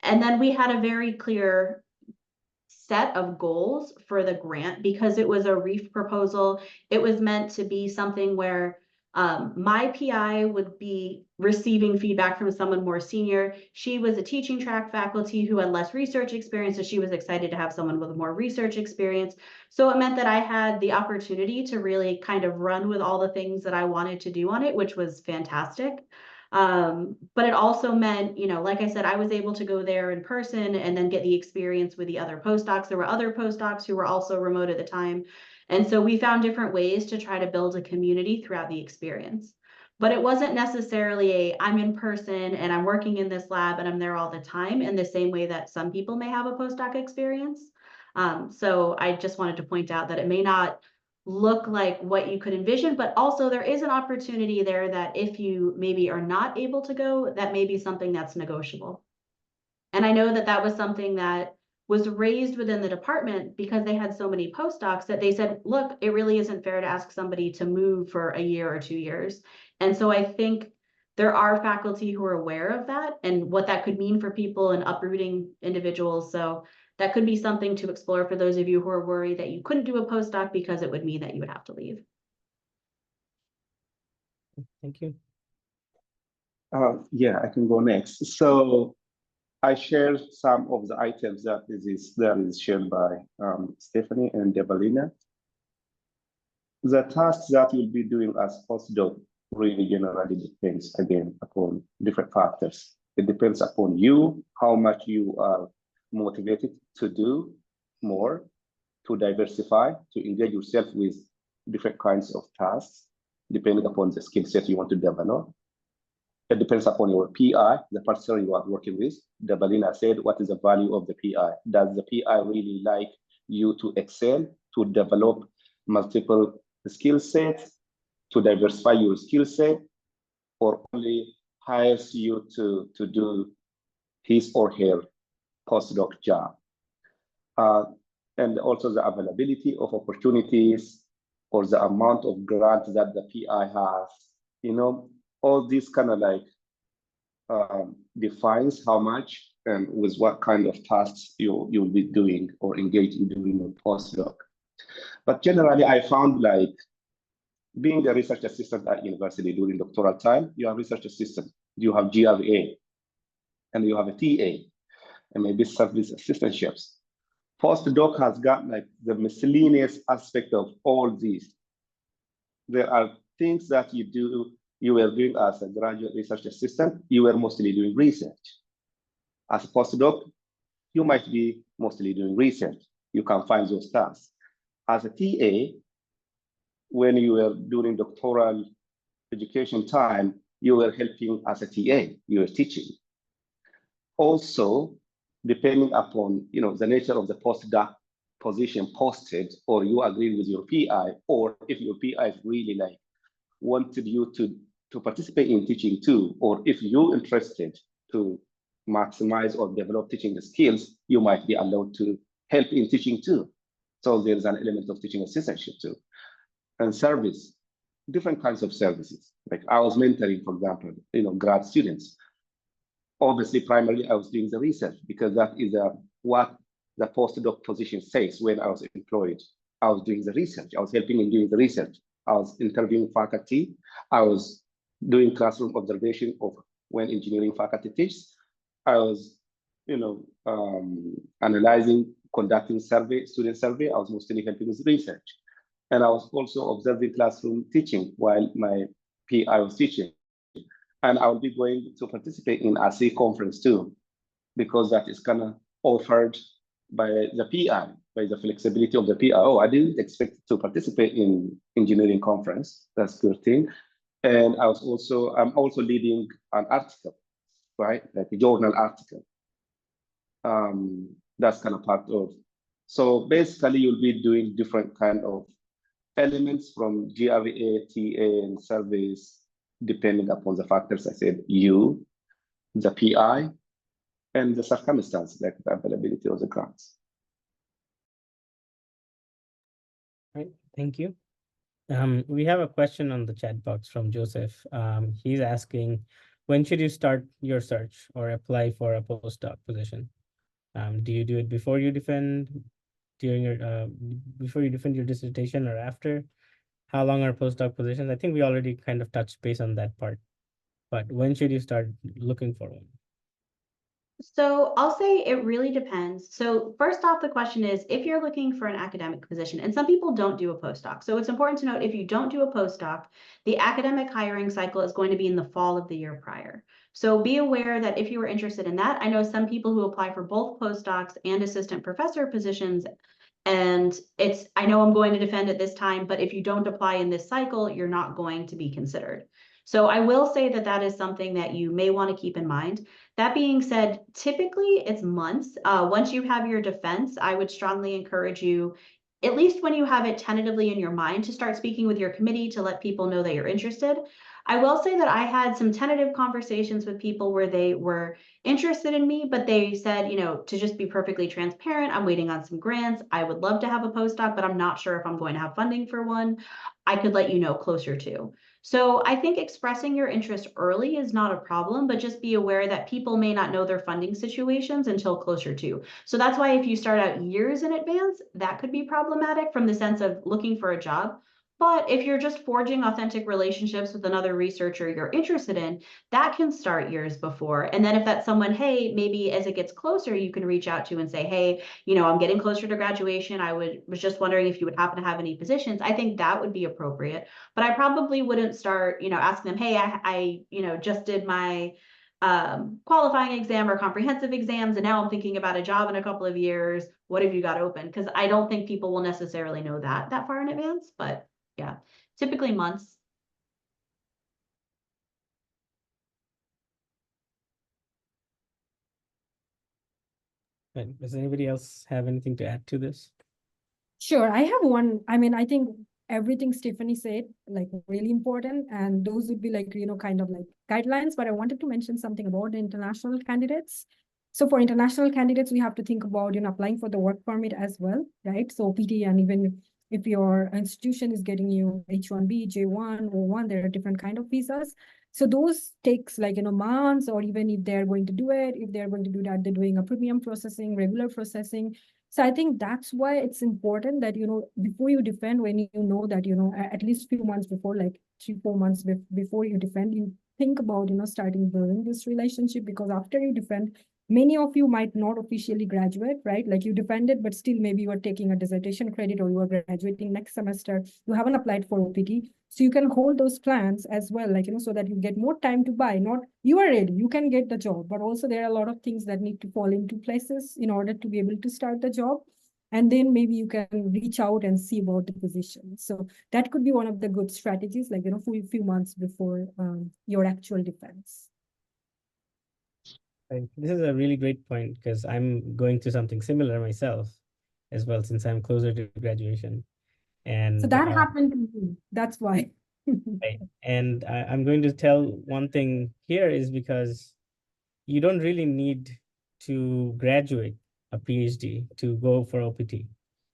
And then we had a very clear set of goals for the grant because it was a REEF proposal. It was meant to be something where my PI would be receiving feedback from someone more senior. She was a teaching track faculty who had less research experience, so she was excited to have someone with more research experience. So it meant that I had the opportunity to really kind of run with all the things that I wanted to do on it, which was fantastic. But it also meant, you know, like I said, I was able to go there in person and then get the experience with the other postdocs. There were other postdocs who were also remote at the time. And so we found different ways to try to build a community throughout the experience. But it wasn't necessarily I'm in person and I'm working in this lab and I'm there all the time in the same way that some people may have a postdoc experience. So I just wanted to point out that it may not look like what you could envision, but also there is an opportunity there that if you maybe are not able to go, that may be something that's negotiable. And I know that that was something that was raised within the department because they had so many postdocs that they said, look, it really isn't fair to ask somebody to move for a year or 2 years. And so I think there are faculty who are aware of that and what that could mean for people and uprooting individuals. So that could be something to explore for those of you who are worried that you couldn't do a postdoc because it would mean that you would have to leave. Thank you. Yeah, I can go next. So I shared some of the items that is shared by Stephanie and Debalina. The tasks that you'll be doing as postdoc really generally depends again upon different factors. It depends upon you, how much you are motivated to do more, to diversify, to engage yourself with different kinds of tasks, depending upon the skill set you want to develop. It depends upon your PI, the person you are working with. Debalina said, what is the value of the PI? Does the PI really like you to excel, to develop multiple skill sets, to diversify your skill set, or only hires you to do his or her postdoc job? And also the availability of opportunities or the amount of grants that the PI has, you know, all this kind of like defines how much and with what kind of tasks you'll be doing or engaged in doing a postdoc. But generally, I found like being a research assistant at university during doctoral time, you have research assistant, you have GRA, and you have a TA, and maybe service assistantships. Postdoc has got like the miscellaneous aspect of all these. There are things that you were doing as a graduate research assistant, you were mostly doing research. As a postdoc, you might be mostly doing research. You can find those tasks. As a TA, when you were doing doctoral education time, you were helping as a TA, you were teaching. Also, depending upon the nature of the postdoc position posted, or you agree with your PI, or if your PI really like wanted you to participate in teaching too, or if you're interested to maximize or develop teaching skills, you might be allowed to help in teaching too. So there's an element of teaching assistantship too. And service, different kinds of services. Like I was mentoring, for example, grad students. Obviously, primarily I was doing the research because that is what the postdoc position says. When I was employed, I was doing the research. I was helping in doing the research. I was interviewing faculty. I was doing classroom observation of when engineering faculty teaches. I was, analyzing, conducting survey, student survey. I was mostly helping with research. And I was also observing classroom teaching while my PI was teaching. And I will be going to participate in ASEE conference too, because that is kind of offered by the PI, by the flexibility of the PI. Oh, I didn't expect to participate in engineering conference. That's a good thing. And I'm also leading an article, right? Like a journal article. That's kind of part of. So basically you'll be doing different kind of elements from GRA, TA, and service, depending upon the factors I said, you, the PI, and the circumstance, like the availability of the grants. Right, thank you. We have a question on the chat box from Joseph. He's asking, when should you start your search or apply for a postdoc position? Do you do it before you defend, during your before you defend your dissertation, or after? How long are postdoc positions? I think we already kind of touched base on that part, but when should you start looking for one? So I'll say it really depends. So first off, the question is, if you're looking for an academic position, and some people don't do a postdoc. So it's important to note, if you don't do a postdoc, the academic hiring cycle is going to be in the fall of the year prior. So be aware that if you are interested in that, I know some people who apply for both postdocs and assistant professor positions, and I know I'm going to defend at this time, but if you don't apply in this cycle, you're not going to be considered. So I will say that that is something that you may want to keep in mind. That being said, typically it's months. Once you have your defense, I would strongly encourage you, at least when you have it tentatively in your mind, to start speaking with your committee to let people know that you're interested. I will say that I had some tentative conversations with people where they were interested in me, but they said, to just be perfectly transparent, I'm waiting on some grants. I would love to have a postdoc, but I'm not sure if I'm going to have funding for one. I could let you know closer to. So I think expressing your interest early is not a problem, but just be aware that people may not know their funding situations until closer to. So that's why if you start out years in advance, that could be problematic from the sense of looking for a job. But if you're just forging authentic relationships with another researcher you're interested in, that can start years before. And then if that's someone, hey, maybe as it gets closer, you can reach out to and say, hey, I'm getting closer to graduation. Was just wondering if you would happen to have any positions. I think that would be appropriate. But I probably wouldn't start, asking them, hey, I just did my qualifying exam or comprehensive exams, and now I'm thinking about a job in a couple of years. What have you got open? Because I don't think people will necessarily know that far in advance, but yeah, typically months. Does anybody else have anything to add to this? Sure, I have one. I think everything Stephanie said, like, really important, and those would be like, kind of like guidelines, but I wanted to mention something about the international candidates. So for international candidates, we have to think about, applying for the work permit as well, right? So PT and even if your institution is getting you H-1B, J-1, O-1, there are different kind of visas. So those takes like, months, or even if they're going to do it, if they're going to do that, they're doing a premium processing, regular processing. So I think that's why it's important that, before you defend, when you know that, at least few months before, like 3-4 months before you defend, you think about, starting building this relationship, because after you defend, many of you might not officially graduate, right? Like you defended, but still maybe you are taking a dissertation credit, or you are graduating next semester. You haven't applied for OPT. So you can hold those plans as well, like, so that you get more time to buy. Not you are ready, you can get the job, but also there are a lot of things that need to fall into places in order to be able to start the job. And then maybe you can reach out and see about the position. So that could be one of the good strategies, like, few months before your actual defense. Right. This is a really great point, because I'm going through something similar myself as well, since I'm closer to graduation. And so that happened to me. That's why. right. And I'm going to tell one thing here is because you don't really need to graduate a PhD to go for OPT.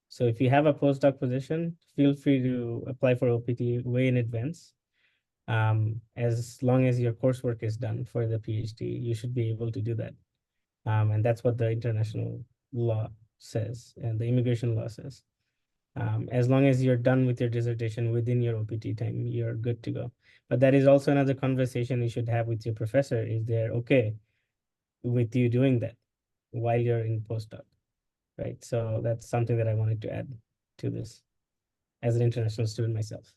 So if you have a postdoc position, feel free to apply for OPT way in advance. As long as your coursework is done for the PhD, you should be able to do that. And that's what the international law says and the immigration law says. As long as you're done with your dissertation within your OPT time, you're good to go. But that is also another conversation you should have with your professor. Is they're okay with you doing that while you're in postdoc, right? So that's something that I wanted to add to this as an international student myself.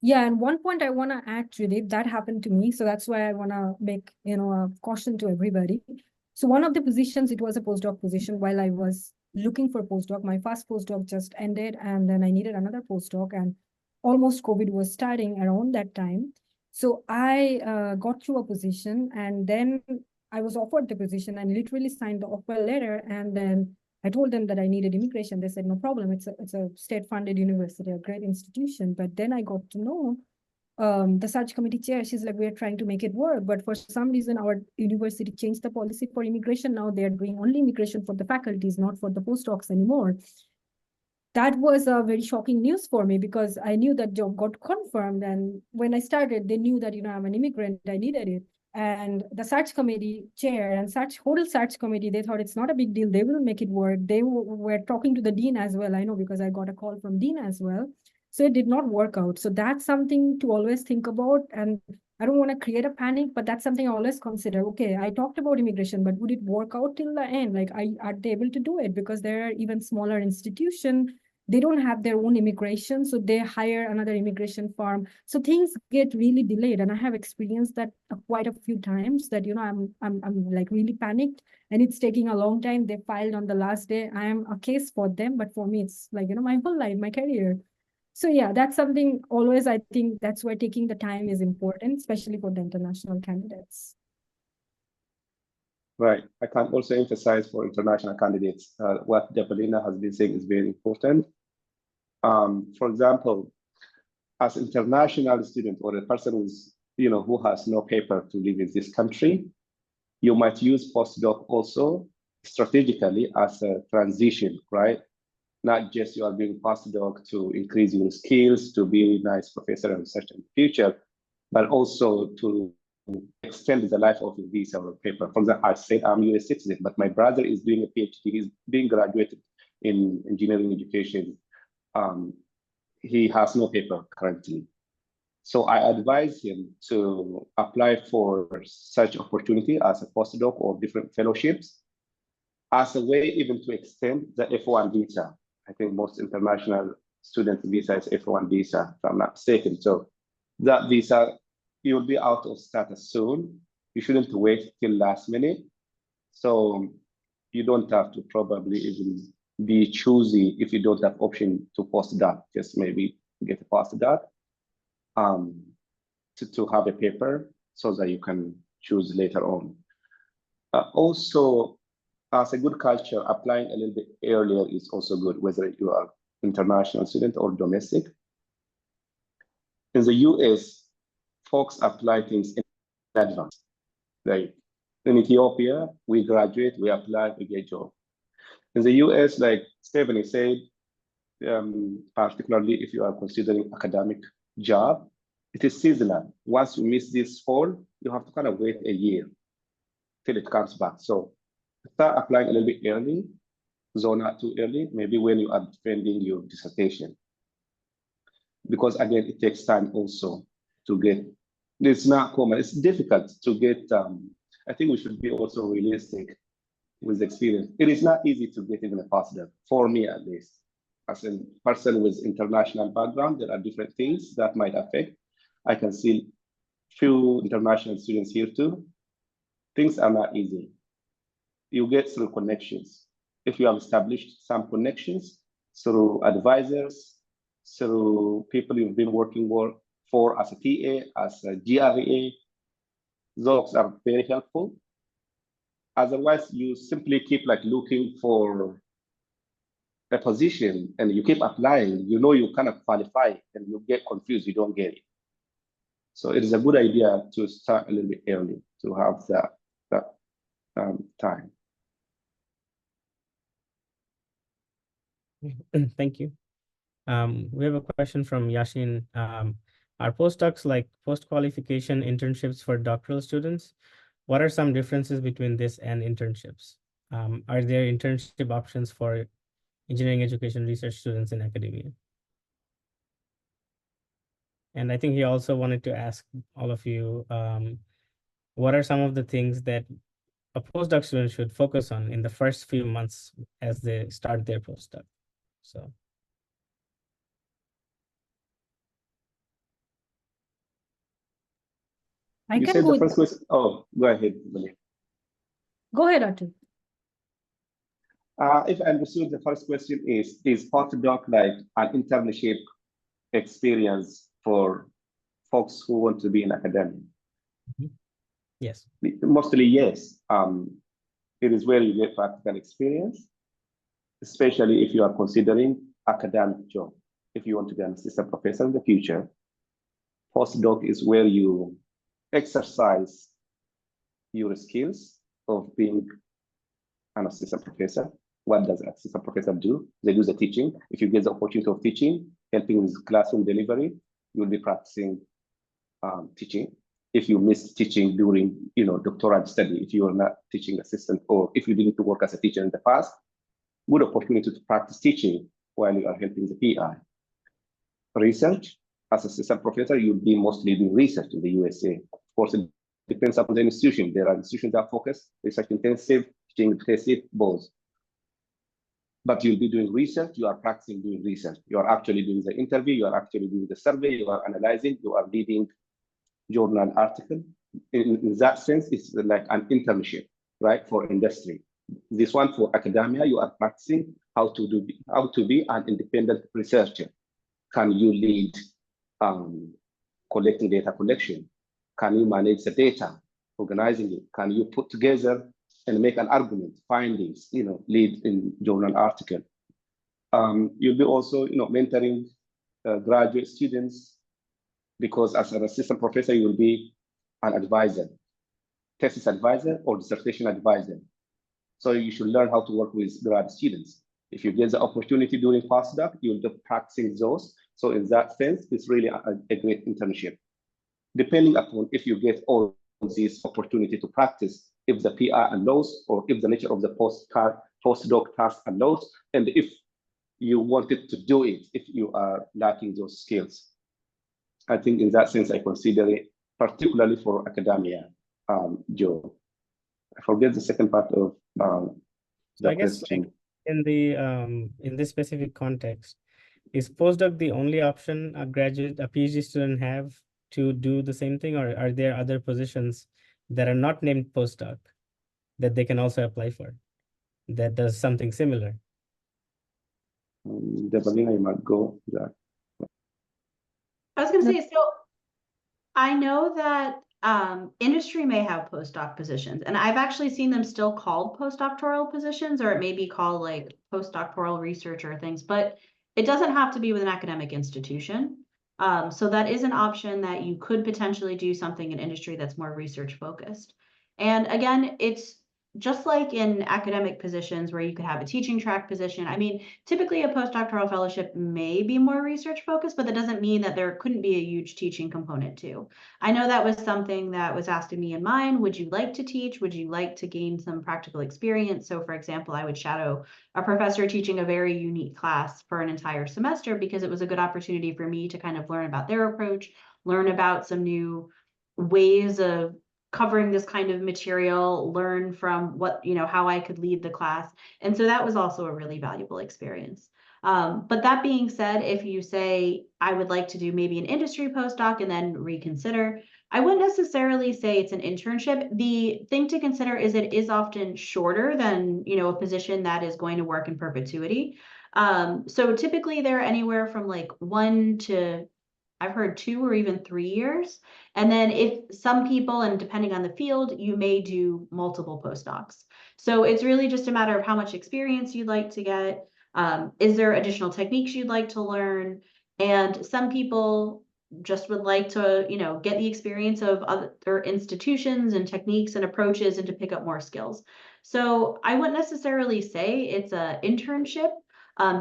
Yeah, and one point I want to add, Tridib, that happened to me. So that's why I want to make, a caution to everybody. So one of the positions, it was a postdoc position while I was looking for postdoc. My first postdoc just ended, and then I needed another postdoc, and almost COVID was starting around that time. So I got through a position, and then I was offered the position and literally signed the offer letter. And then I told them that I needed immigration. They said, no problem. It's a state-funded university, a great institution. But then I got to know the search committee chair, she's like, we're trying to make it work. But for some reason, our university changed the policy for immigration. Now they're doing only immigration for the faculties, not for the postdocs anymore. That was a very shocking news for me, because I knew that job got confirmed. And when I started, they knew that, I'm an immigrant, I needed it. And the search committee chair and whole search committee, they thought it's not a big deal. They will make it work. They were talking to the dean as well. I know, because I got a call from dean as well. So it did not work out. So that's something to always think about. And I don't want to create a panic, but that's something I always consider. Okay, I talked about immigration, but would it work out till the end? Like, are they able to do it? Because there are even smaller institutions, they don't have their own immigration, so they hire another immigration firm. So things get really delayed, and I have experienced that quite a few times. That I'm like really panicked, and it's taking a long time. They filed on the last day. I am a case for them, but for me, it's like my whole life, my career. So yeah, that's something always. I think that's why taking the time is important, especially for the international candidates. Right. I can also emphasize for international candidates, what Debalina has been saying is very important. For example, as an international student or a person who's, who has no paper to live in this country, you might use postdoc also strategically as a transition, right? Not just you are doing postdoc to increase your skills, to be a nice professor and such in the future, but also to extend the life of your visa or paper. For example, I said I'm a US citizen, but my brother is doing a PhD. He's being graduated in engineering education. He has no paper currently. So I advise him to apply for such opportunity as a postdoc or different fellowships as a way even to extend the F1 visa. I think most international student visa is F1 visa, if I'm not mistaken. So that visa, you will be out of status soon. You shouldn't wait till last minute. So you don't have to probably even be choosy if you don't have option to postdoc. Just maybe get a postdoc to have a paper so that you can choose later on. Also, as a good culture, applying a little bit earlier is also good, whether you are international student or domestic. In the US, folks apply things in advance. Like in Ethiopia, we graduate, we apply, we get a job. In the US, like Stephanie said, particularly if you are considering academic job, it is seasonal. Once you miss this fall, you have to kind of wait a year till it comes back. So start applying a little bit early, so not too early, maybe when you are defending your dissertation. Because again, it takes time also to get, it's not common, it's difficult to get, I think we should be also realistic with experience. It is not easy to get even a postdoc, for me at least. As a person with international background, there are different things that might affect. I can see few international students here too. Things are not easy. You get through connections. If you have established some connections through advisors, through people you've been working for as a TA, as a GRA, those are very helpful. Otherwise, you simply keep like looking for a position and you keep applying, you know you kind of qualify and you get confused, you don't get it. So it is a good idea to start a little bit early to have that time. Thank you. We have a question from Yashin. Are postdocs like post-qualification internships for doctoral students? What are some differences between this and internships? Are there internship options for engineering education research students in academia? And I think he also wanted to ask all of you, what are some of the things that a postdoc student should focus on in the first few months as they start their postdoc? So. I You can said go the first question. Oh, go ahead, Billy. Go ahead, Atul. If I understood, the first question is postdoc like an internship experience for folks who want to be in academia? Yes. Mostly, yes. It is where you get practical experience, especially if you are considering academic job. If you want to be an assistant professor in the future, postdoc is where you exercise your skills of being an assistant professor. What does an assistant professor do? They do the teaching. If you get the opportunity of teaching, helping with classroom delivery, you'll be practicing teaching. If you miss teaching during, doctoral study, if you are not teaching assistant, or if you didn't work as a teacher in the past, good opportunity to practice teaching while you are helping the PI. Research, as assistant professor, you'll be mostly doing research in the USA. Of course, it depends upon the institution. There are institutions that focus research intensive, teaching intensive, both. But you'll be doing research, you are practicing doing research. You are actually doing the interview, you are actually doing the survey, you are analyzing, you are reading journal article. In that sense, it's like an internship, right, for industry. This one for academia, you are practicing how to be an independent researcher. Can you lead collecting data collection? Can you manage the data, organizing it? Can you put together and make an argument, findings, lead in journal article? You'll be also, mentoring graduate students, because as an assistant professor, you will be an advisor, thesis advisor or dissertation advisor. So you should learn how to work with grad students. If you get the opportunity during postdoc, you'll be practicing those. So in that sense, it's really a great internship. Depending upon if you get all these opportunity to practice, if the PI allows, or if the nature of the postdoc task allows, and if you wanted to do it, if you are lacking those skills. I think in that sense, I consider it particularly for academia, Joe. I forget the second part of the question. In this specific context, is postdoc the only option a PhD student have to do the same thing, or are there other positions that are not named postdoc that they can also apply for that does something similar? Debalina, you might go there. I was going to say, so I know that industry may have postdoc positions, and I've actually seen them still called postdoctoral positions, or it may be called like postdoctoral research or things, but it doesn't have to be with an academic institution. So that is an option that you could potentially do something in industry that's more research focused. And again, it's just like in academic positions where you could have a teaching track position, I mean, typically a postdoctoral fellowship may be more research focused, but that doesn't mean that there couldn't be a huge teaching component too. I know that was something that was asked of me in mine. Would you like to teach? Would you like to gain some practical experience? So for example, I would shadow a professor teaching a very unique class for an entire semester because it was a good opportunity for me to kind of learn about their approach, learn about some new ways of covering this kind of material, learn from what, how I could lead the class. And so that was also a really valuable experience. But that being said, if you say, I would like to do maybe an industry postdoc and then reconsider, I wouldn't necessarily say it's an internship. The thing to consider is it is often shorter than, a position that is going to work in perpetuity. So typically they're anywhere from like 1 to, I've heard 2 or even 3 years. And then if some people, and depending on the field, you may do multiple postdocs. So it's really just a matter of how much experience you'd like to get. Is there additional techniques you'd like to learn? And some people just would like to, get the experience of other institutions and techniques and approaches and to pick up more skills. So I wouldn't necessarily say it's an internship,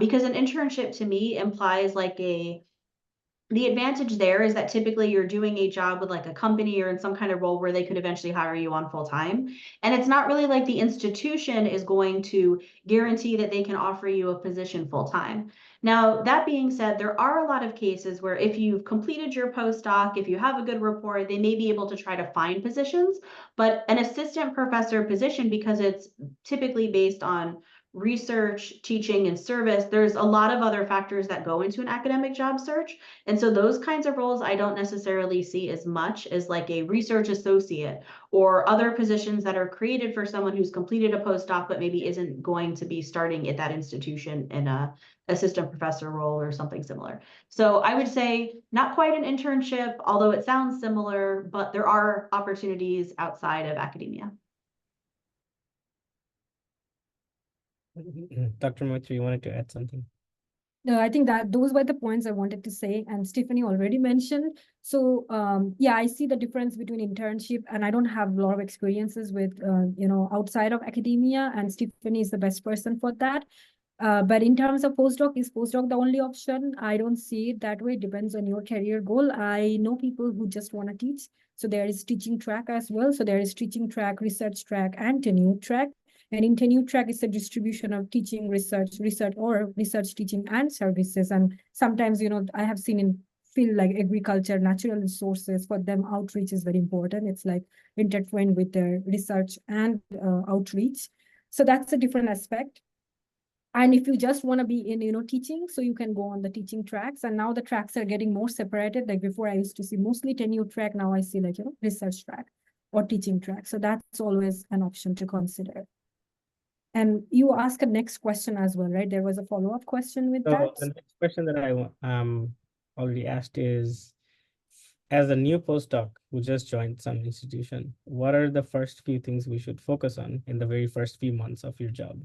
because an internship to me implies like the advantage there is that typically you're doing a job with like a company or in some kind of role where they could eventually hire you on full time. And it's not really like the institution is going to guarantee that they can offer you a position full time. Now, that being said, there are a lot of cases where if you've completed your postdoc, if you have a good rapport, they may be able to try to find positions. But an assistant professor position, because it's typically based on research, teaching, and service, there's a lot of other factors that go into an academic job search. And so those kinds of roles I don't necessarily see as much as like a research associate or other positions that are created for someone who's completed a postdoc but maybe isn't going to be starting at that institution in a assistant professor role or something similar. So I would say not quite an internship, although it sounds similar, but there are opportunities outside of academia. Dr. Maitra, you wanted to add something? No, I think that those were the points I wanted to say, and Stephanie already mentioned. So yeah, I see the difference between internship, and I don't have a lot of experiences with, outside of academia, and Stephanie is the best person for that. But in terms of postdoc, is postdoc the only option? I don't see it that way. It depends on your career goal. I know people who just want to teach. So there is teaching track as well. So there is teaching track, research track, and tenure track. And in tenure track is a distribution of teaching, research, or research, teaching, and services. And sometimes, I have seen in field like agriculture, natural resources, for them, outreach is very important. It's like intertwined with their research and outreach. So that's a different aspect. And if you just want to be in, teaching, so you can go on the teaching tracks. And now the tracks are getting more separated. Like before, I used to see mostly tenure track. Now I see like, research track or teaching track. So that's always an option to consider. And you ask a next question as well, right? There was a follow-up question with that. The next question that I already asked is, as a new postdoc who just joined some institution, what are the first few things we should focus on in the very first few months of your job?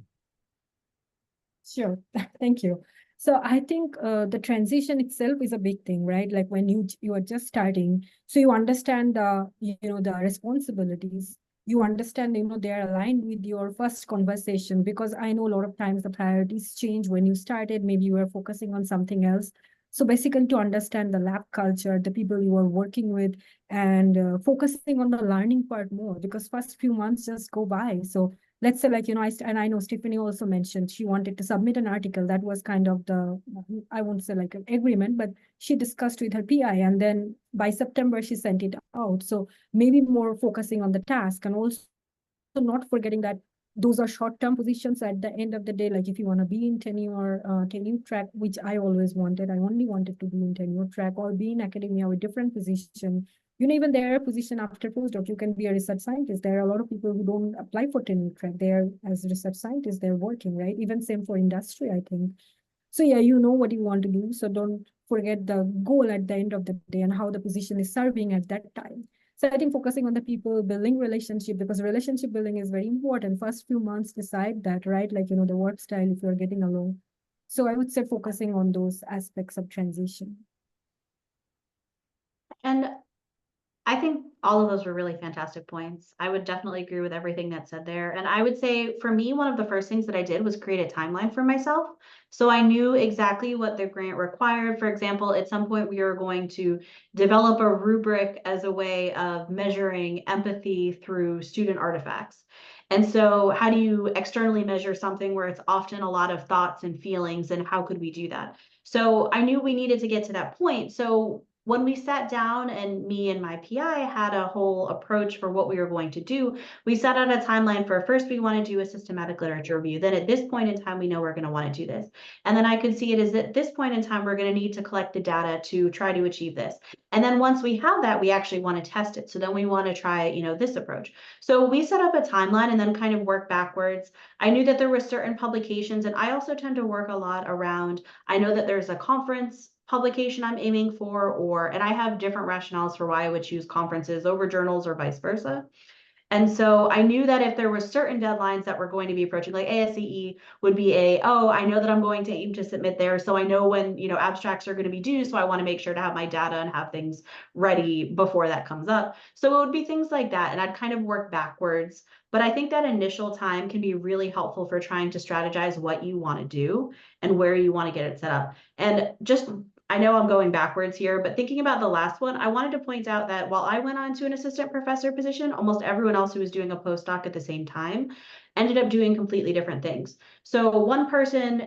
Sure, thank you. So I think the transition itself is a big thing, right? Like when you are just starting, so you understand the the responsibilities. You understand, they're aligned with your first conversation, because I know a lot of times the priorities change when you started. Maybe you were focusing on something else. So basically to understand the lab culture, the people you are working with, and focusing on the learning part more, because first few months just go by. So let's say like, I know Stephanie also mentioned she wanted to submit an article. That was kind of the, I won't say like an agreement, but she discussed with her PI, and then by September, she sent it out. So maybe more focusing on the task, and also not forgetting that those are short-term positions at the end of the day. Like if you want to be in tenure track, which I always wanted, I only wanted to be in tenure track or be in academia with different position. Even there are position after postdoc, you can be a research scientist. There are a lot of people who don't apply for tenure track. They're as research scientists, they're working, right? Even same for industry, I think. So yeah, you know what you want to do. So don't forget the goal at the end of the day and how the position is serving at that time. So I think focusing on the people, building relationship, because relationship building is very important. First few months decide that, right? Like, the work style, if you're getting along. So I would say focusing on those aspects of transition. And I think all of those were really fantastic points. I would definitely agree with everything that's said there. And I would say for me, one of the first things that I did was create a timeline for myself. So I knew exactly what the grant required. For example, at some point we were going to develop a rubric as a way of measuring empathy through student artifacts. And so how do you externally measure something where it's often a lot of thoughts and feelings, and how could we do that? So I knew we needed to get to that point. So when we sat down and me and my PI had a whole approach for what we were going to do, we set out a timeline for first we want to do a systematic literature review. Then at this point in time, we know we're going to want to do this. And then I could see it as at this point in time, we're going to need to collect the data to try to achieve this. And then once we have that, we actually want to test it. So then we want to try, this approach. So we set up a timeline and then kind of work backwards. I knew that there were certain publications, and I also tend to work a lot around, I know that there's a conference publication I'm aiming for, and I have different rationales for why I would choose conferences over journals or vice versa. And so I knew that if there were certain deadlines that were going to be approaching, like ASEE would be I know that I'm going to aim to submit there. So I know when, abstracts are going to be due. So I want to make sure to have my data and have things ready before that comes up. So it would be things like that. And I'd kind of work backwards. But I think that initial time can be really helpful for trying to strategize what you want to do and where you want to get it set up. And just, I know I'm going backwards here, but thinking about the last one, I wanted to point out that while I went on to an assistant professor position, almost everyone else who was doing a postdoc at the same time ended up doing completely different things. So one person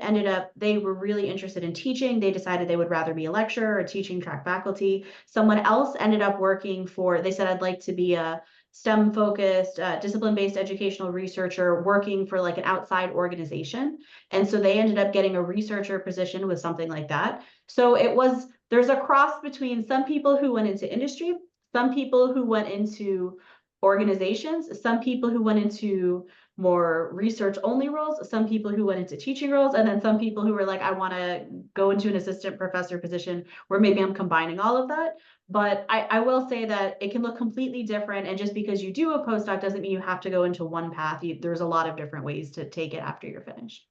they were really interested in teaching. They decided they would rather be a lecturer or teaching track faculty. Someone else ended up working they said, I'd like to be a STEM-focused, discipline-based educational researcher working for like an outside organization. And so they ended up getting a researcher position with something like that. So there's a cross between some people who went into industry, some people who went into organizations, some people who went into more research-only roles, some people who went into teaching roles, and then some people who were like, I want to go into an assistant professor position where maybe I'm combining all of that. But I will say that it can look completely different. And just because you do a postdoc doesn't mean you have to go into one path. There's a lot of different ways to take it after you're finished.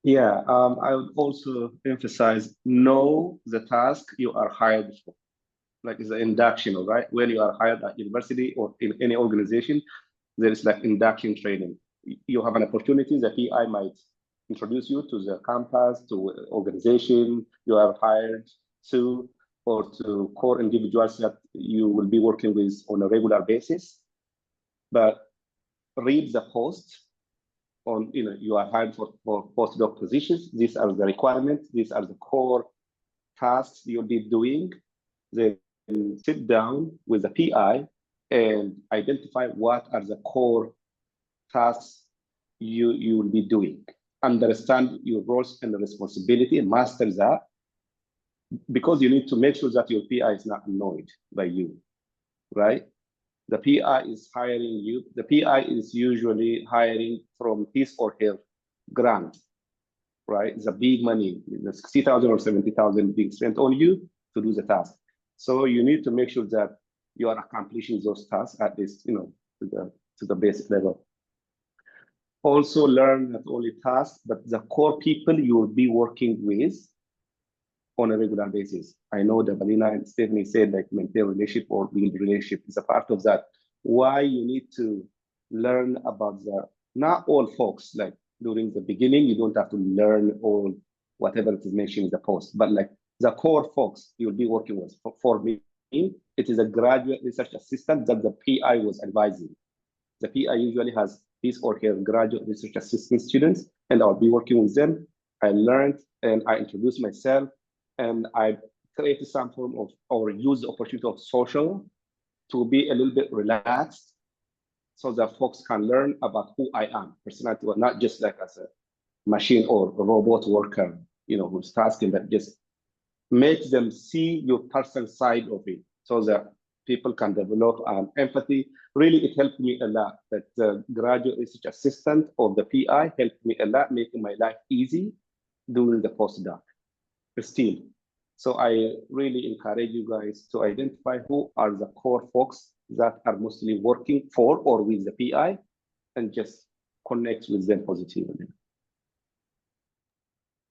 Yeah, I would also emphasize, know the task you are hired for. Like it's an induction, right? When you are hired at university or in any organization, there is like induction training. You have an opportunity, the PI might introduce you to the campus, to organization you are hired to, or to core individuals that you will be working with on a regular basis. But read the post on, you are hired for postdoc positions. These are the requirements. These are the core tasks you'll be doing. Then sit down with the PI and identify what are the core tasks you will be doing. Understand your roles and responsibility, master that, because you need to make sure that your PI is not annoyed by you, right? The PI is hiring you. The PI is usually hiring from his or her grant, right? The big money, the 60,000 or 70,000 being spent on you to do the task. So you need to make sure that you are accomplishing those tasks at least, to the basic level. Also learn not only tasks, but the core people you will be working with on a regular basis. I know Debalina and Stephanie said like maintain relationship or build relationship is a part of that. Why you need to learn about not all folks, like during the beginning, you don't have to learn all whatever is mentioned in the post, but like the core folks you'll be working with. For me, it is a graduate research assistant that the PI was advising. The PI usually has his or her graduate research assistant students, and I'll be working with them. I learned and I introduced myself, and I created some form of, or use the opportunity of social to be a little bit relaxed so that folks can learn about who I am, personality, not just like as a machine or a robot worker, who's tasking, but just make them see your personal side of it so that people can develop empathy. Really, it helped me a lot that the graduate research assistant or the PI helped me a lot, making my life easy during the postdoc. Still, so I really encourage you guys to identify who are the core folks that are mostly working for or with the PI and just connect with them positively.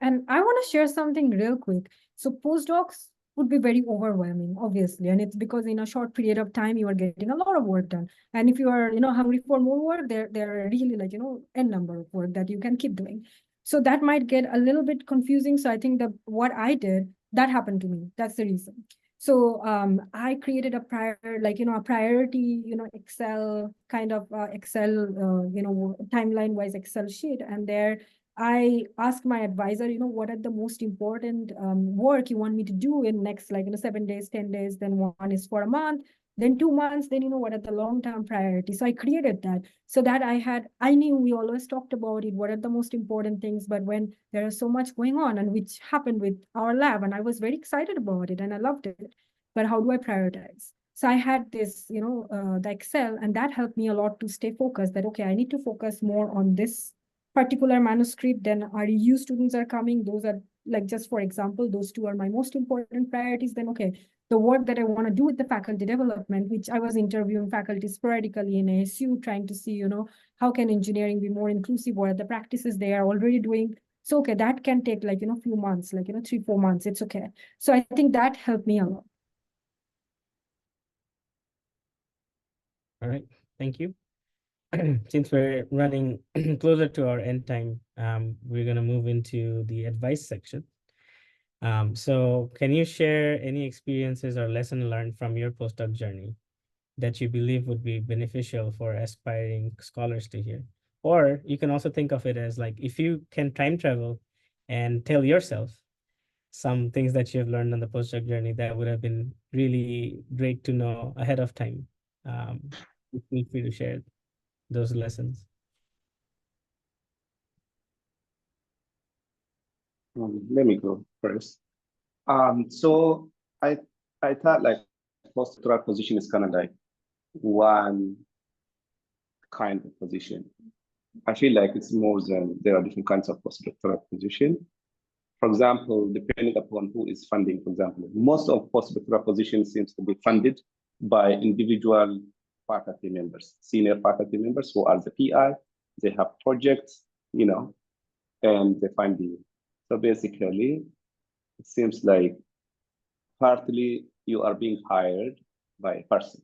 And I want to share something real quick. So postdocs would be very overwhelming, obviously. And it's because in a short period of time, you are getting a lot of work done. And if you are, hungry for more work, there are really like, n number of work that you can keep doing. So that might get a little bit confusing. So I think that what I did, that happened to me. That's the reason. So I created a priority, Excel kind of Excel, timeline-wise Excel sheet. And there I asked my advisor, what are the most important work you want me to do in next, 7 days, 10 days, then one is for a month, then 2 months, then, what are the long-term priorities? So I created that so that I knew we always talked about it, what are the most important things, but when there is so much going on, and which happened with our lab, and I was very excited about it and I loved it, but how do I prioritize? So I had this, the Excel, and that helped me a lot to stay focused that, okay, I need to focus more on this particular manuscript. Then REU students are coming. Those are just for example, those two are my most important priorities. Then, okay, the work that I want to do with the faculty development, which I was interviewing faculty sporadically in ASU, trying to see, how can engineering be more inclusive? What are the practices they are already doing? So, okay, that can take few months, 3-4 months. It's okay. So I think that helped me a lot. All right, thank you. Since we're running closer to our end time, we're going to move into the advice section. So can you share any experiences or lesson learned from your postdoc journey that you believe would be beneficial for aspiring scholars to hear? Or you can also think of it as if you can time travel and tell yourself some things that you've learned on the postdoc journey that would have been really great to know ahead of time. Feel free to share those lessons. Let me go first. So I thought postdoctoral position is kind of one kind of position. I feel like it's more than there are different kinds of postdoctoral position. For example, depending upon who is funding, for example, most of postdoctoral positions seems to be funded by individual faculty members, senior faculty members who are the PI. They have projects, and they find the. So basically, it seems like partly you are being hired by a person.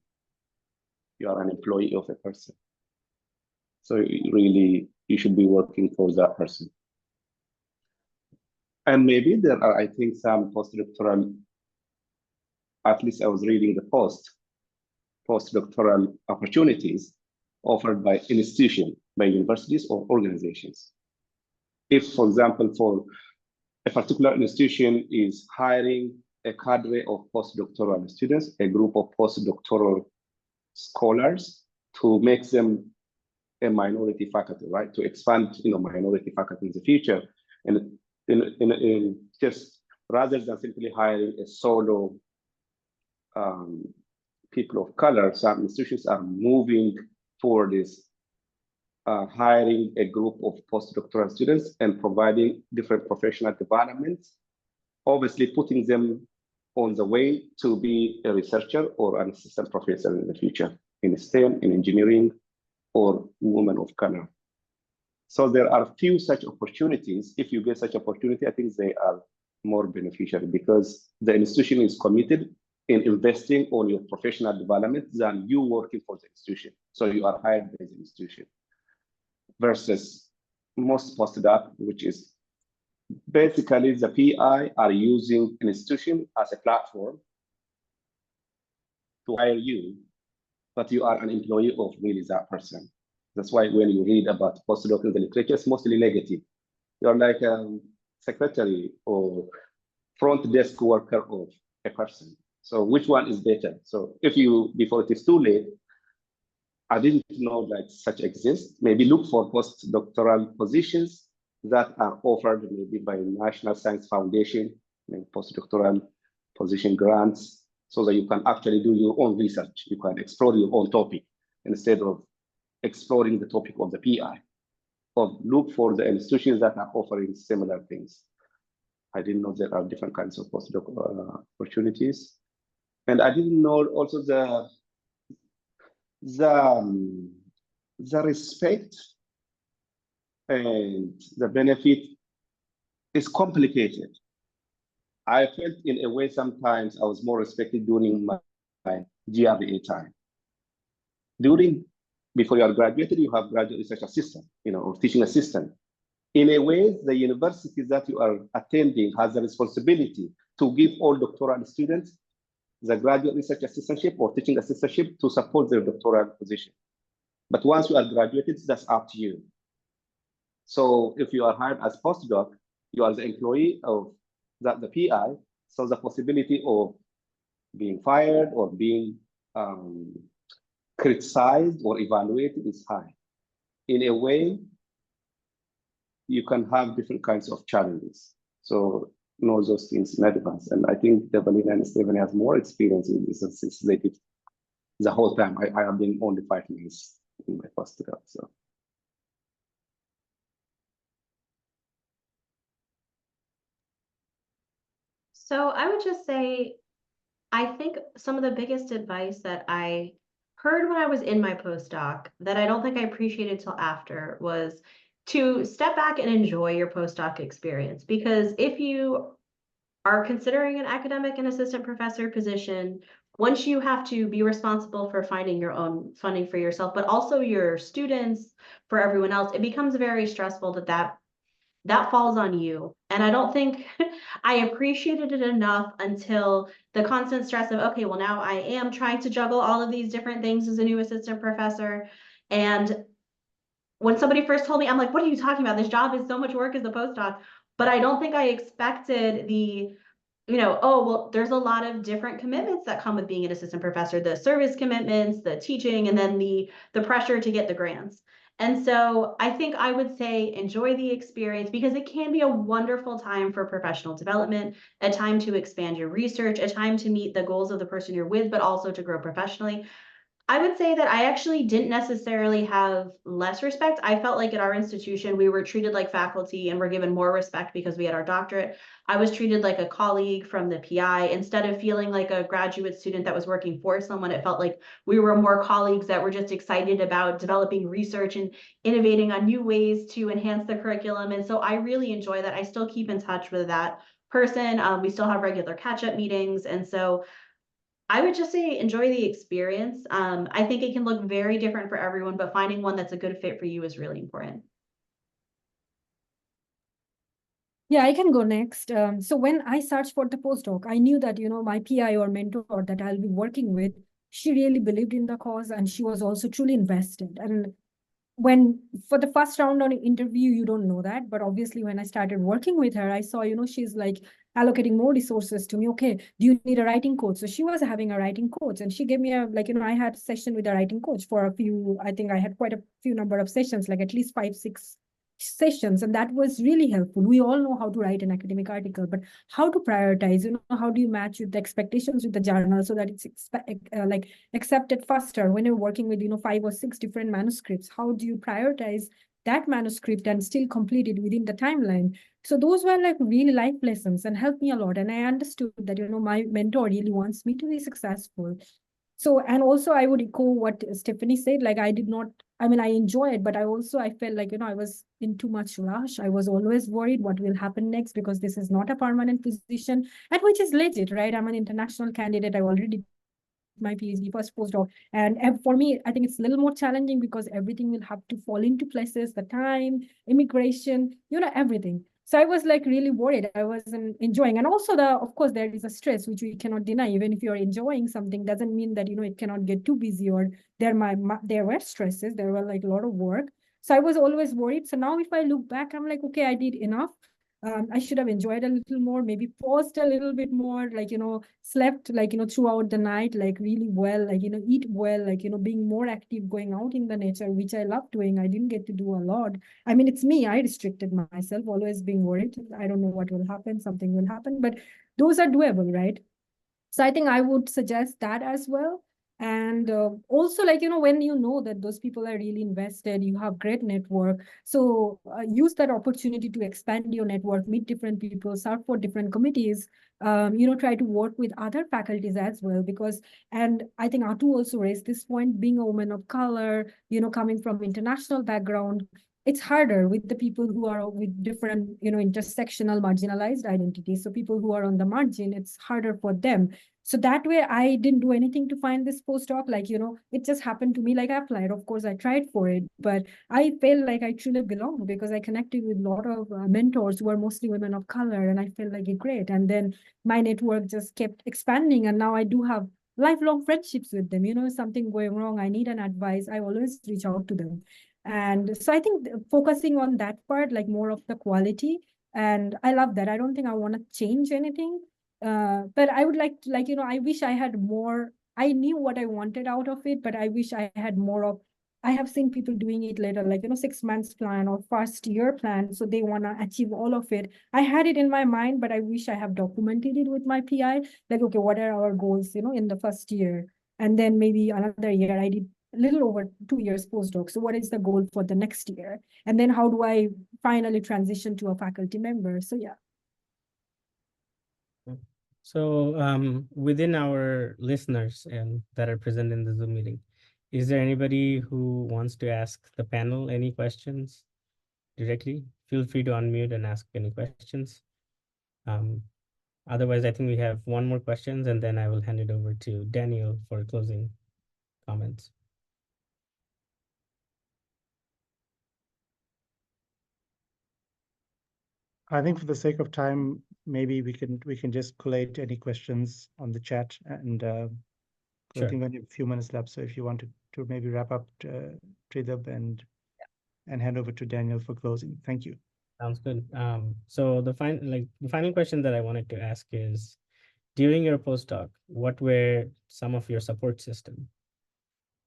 You are an employee of a person. So really, you should be working for that person. And maybe there are, I think, some postdoctoral, at least I was reading the postdoctoral opportunities offered by institutions, by universities or organizations. If, for example, for a particular institution is hiring a cadre of postdoctoral students, a group of postdoctoral scholars to make them a minority faculty, right? To expand, minority faculty in the future. And in just rather than simply hiring a solo people of color, some institutions are moving toward this, hiring a group of postdoctoral students and providing different professional developments, obviously putting them on the way to be a researcher or an assistant professor in the future in STEM, in engineering, or women of color. So there are few such opportunities. If you get such opportunity, I think they are more beneficial because the institution is committed in investing on your professional development than you working for the institution. So you are hired by the institution versus most postdoc, which is basically the PI are using an institution as a platform to hire you, but you are an employee of really that person. That's why when you read about postdoc in the literature, it's mostly negative. You're like a secretary or front desk worker of a person. So which one is better? So if you, before it is too late, I didn't know that such exists. Maybe look for postdoctoral positions that are offered maybe by National Science Foundation, postdoctoral position grants, so that you can actually do your own research. You can explore your own topic instead of exploring the topic of the PI. Or look for the institutions that are offering similar things. I didn't know there are different kinds of postdoc opportunities. And I didn't know also the respect and the benefit is complicated. I felt in a way sometimes I was more respected during my GRE time. Before you are graduated, you have graduate research assistant, or teaching assistant. In a way, the university that you are attending has the responsibility to give all doctoral students the graduate research assistantship or teaching assistantship to support their doctoral position. But once you are graduated, that's up to you. So if you are hired as postdoc, you are the employee of the PI, so the possibility of being fired or being criticized or evaluated is high. In a way, you can have different kinds of challenges. So know those things in advance. And I think Debalina and Stephen has more experience in this since they did the whole time. I have been only 5 years in my postdoc. So I would just say, I think some of the biggest advice that I heard when I was in my postdoc that I don't think I appreciated till after was to step back and enjoy your postdoc experience. Because if you are considering an academic and assistant professor position, once you have to be responsible for finding your own funding for yourself, but also your students, for everyone else, it becomes very stressful that falls on you. And I don't think I appreciated it enough until the constant stress of, okay, well, now I am trying to juggle all of these different things as a new assistant professor. And when somebody first told me, I'm like, what are you talking about? This job is so much work as a postdoc. But I don't think I expected the, oh, well, there's a lot of different commitments that come with being an assistant professor, the service commitments, the teaching, and then the pressure to get the grants. And so I think I would say enjoy the experience, because it can be a wonderful time for professional development, a time to expand your research, a time to meet the goals of the person you're with, but also to grow professionally. I would say that I actually didn't necessarily have less respect. I felt like at our institution, we were treated like faculty and were given more respect because we had our doctorate. I was treated like a colleague from the PI. Instead of feeling like a graduate student that was working for someone, it felt like we were more colleagues that were just excited about developing research and innovating on new ways to enhance the curriculum. And so I really enjoy that. I still keep in touch with that person. We still have regular catch-up meetings. And so I would just say enjoy the experience. I think it can look very different for everyone, but finding one that's a good fit for you is really important. Yeah, I can go next. So when I searched for the postdoc, I knew that, my PI or mentor that I'll be working with, she really believed in the cause and she was also truly invested. And for the first round on an interview, you don't know that. But obviously, when I started working with her, I saw, she's like allocating more resources to me. Okay, do you need a writing coach? So she was having a writing coach and she gave me I had a session with a writing coach for I think I had quite a few number of sessions, like at least 5-6 sessions, and that was really helpful. We all know how to write an academic article, but how to prioritize, how do you match with the expectations with the journal so that it's accepted faster when you're working with 5 or 6 different manuscripts? How do you prioritize that manuscript and still complete it within the timeline? So those were like really life lessons and helped me a lot. And I understood that my mentor really wants me to be successful. So, and also I would echo what Stephanie said, like I enjoy it, but I felt like, I was in too much rush. I was always worried what will happen next, because this is not a permanent position, and which is legit, right? I'm an international candidate. I already my PhD first postdoc. And for me, I think it's a little more challenging because everything will have to fall into places, the time, immigration, everything. So I was like really worried. I wasn't enjoying. And also of course, there is a stress, which we cannot deny. Even if you're enjoying something, doesn't mean that, it cannot get too busy, or there were stresses. There were like a lot of work. So I was always worried. So now if I look back, I'm like, okay, I did enough. I should have enjoyed a little more, maybe paused a little bit more, slept, throughout the night, really well, eat well, being more active, going out in the nature, which I love doing. I didn't get to do a lot. I mean, it's me. I restricted myself, always being worried. I don't know what will happen. Something will happen, but those are doable, right? So I think I would suggest that as well. And also, when you know that those people are really invested, you have great network. So use that opportunity to expand your network, meet different people, serve for different committees, try to work with other faculties as well. And I think Atu also raised this point, being a woman of color, coming from international background, it's harder with the people who are with different, intersectional marginalized identities. So people who are on the margin, it's harder for them. So that way I didn't do anything to find this postdoc. Like, it just happened to me. Like, I applied, of course, I tried for it, but I felt like I truly belong because I connected with a lot of mentors who are mostly women of color, and I felt like great. And then my network just kept expanding, and now I do have lifelong friendships with them. Something going wrong, I need an advice, I always reach out to them. And so I think focusing on that part, like more of the quality, and I love that. I don't think I want to change anything. But I would like to, I wish I had more. I knew what I wanted out of it, but I wish I had more of. I have seen people doing it later, like, 6 months plan or first year plan. So they want to achieve all of it. I had it in my mind, but I wish I have documented it with my PI. Like, okay, what are our goals, in the first year? And then maybe another year, I did a little over 2 years postdoc. So what is the goal for the next year? And then how do I finally transition to a faculty member? So yeah. So within our listeners and that are present in the Zoom meeting, is there anybody who wants to ask the panel any questions directly? Feel free to unmute and ask any questions. Otherwise, I think we have one more questions, and then I will hand it over to Daniel for closing comments. I think for the sake of time, maybe we can just collate any questions on the chat, and I Sure. think we only have a few minutes left. So if you want to maybe wrap up, Tridib, and hand over to Daniel for closing. Thank you. Sounds good. So the final question that I wanted to ask is, during your postdoc, what were some of your support system?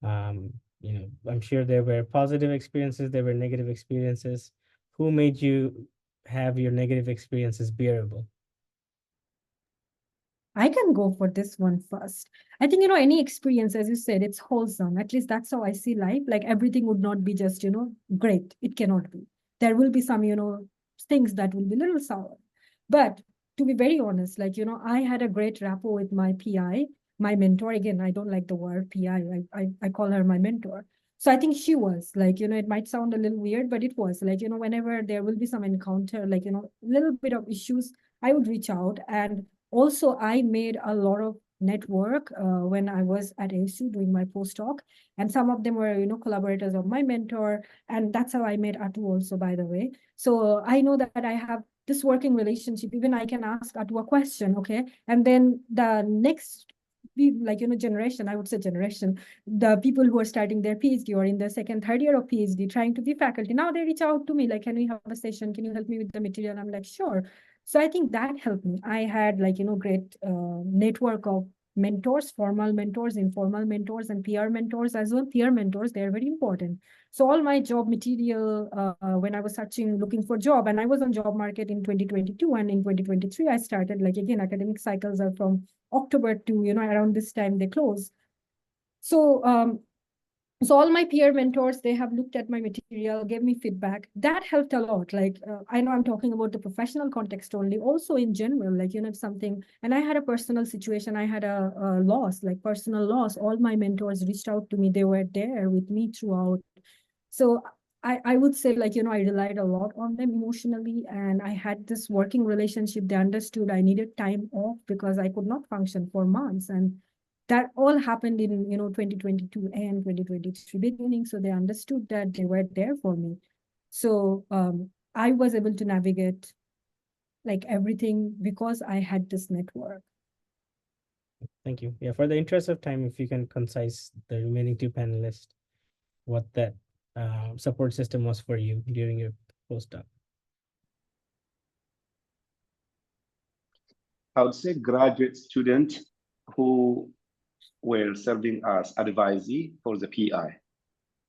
I'm sure there were positive experiences, there were negative experiences. Who made you have your negative experiences bearable? I can go for this one first. I think, any experience, as you said, it's wholesome. At least that's how I see life. Like, everything would not be just, great. It cannot be. There will be some, things that will be a little sour. But to be very honest, like, I had a great rapport with my PI, my mentor. Again, I don't like the word PI. I call her my mentor. So I think she was like, it might sound a little weird, but it was like, whenever there will be some encounter, like, a little bit of issues, I would reach out. And also, I made a lot of network when I was at ASEE doing my postdoc, and some of them were, collaborators of my mentor, and that's how I met Atu also, by the way. So I know that I have this working relationship. Even I can ask Atu a question, okay, and then the next, generation, I would say generation, the people who are starting their PhD or in their second, third year of PhD, trying to be faculty, now they reach out to me like, can we have a session? Can you help me with the material? I'm like, sure. So I think that helped me. I had great network of mentors, formal mentors, informal mentors, and peer mentors as well. Peer mentors, they're very important. So all my job material, when I was looking for job, and I was on job market in 2022, and in 2023, I started, again, academic cycles are from October to, around this time they close. So so all my peer mentors, they have looked at my material, gave me feedback. That helped a lot. I know I'm talking about the professional context only. Also in general, if something, and I had a personal situation, I had a loss, personal loss. All my mentors reached out to me. They were there with me throughout. So I would say, I relied a lot on them emotionally, and I had this working relationship. They understood I needed time off because I could not function for months. And that all happened in 2022 and 2023 beginning. So they understood that, they were there for me. So I was able to navigate everything because I had this network. Thank you. Yeah, for the interest of time, if you can concise the remaining two panelists, what that support system was for you during your postdoc. I would say graduate students who were serving as advisee for the PI.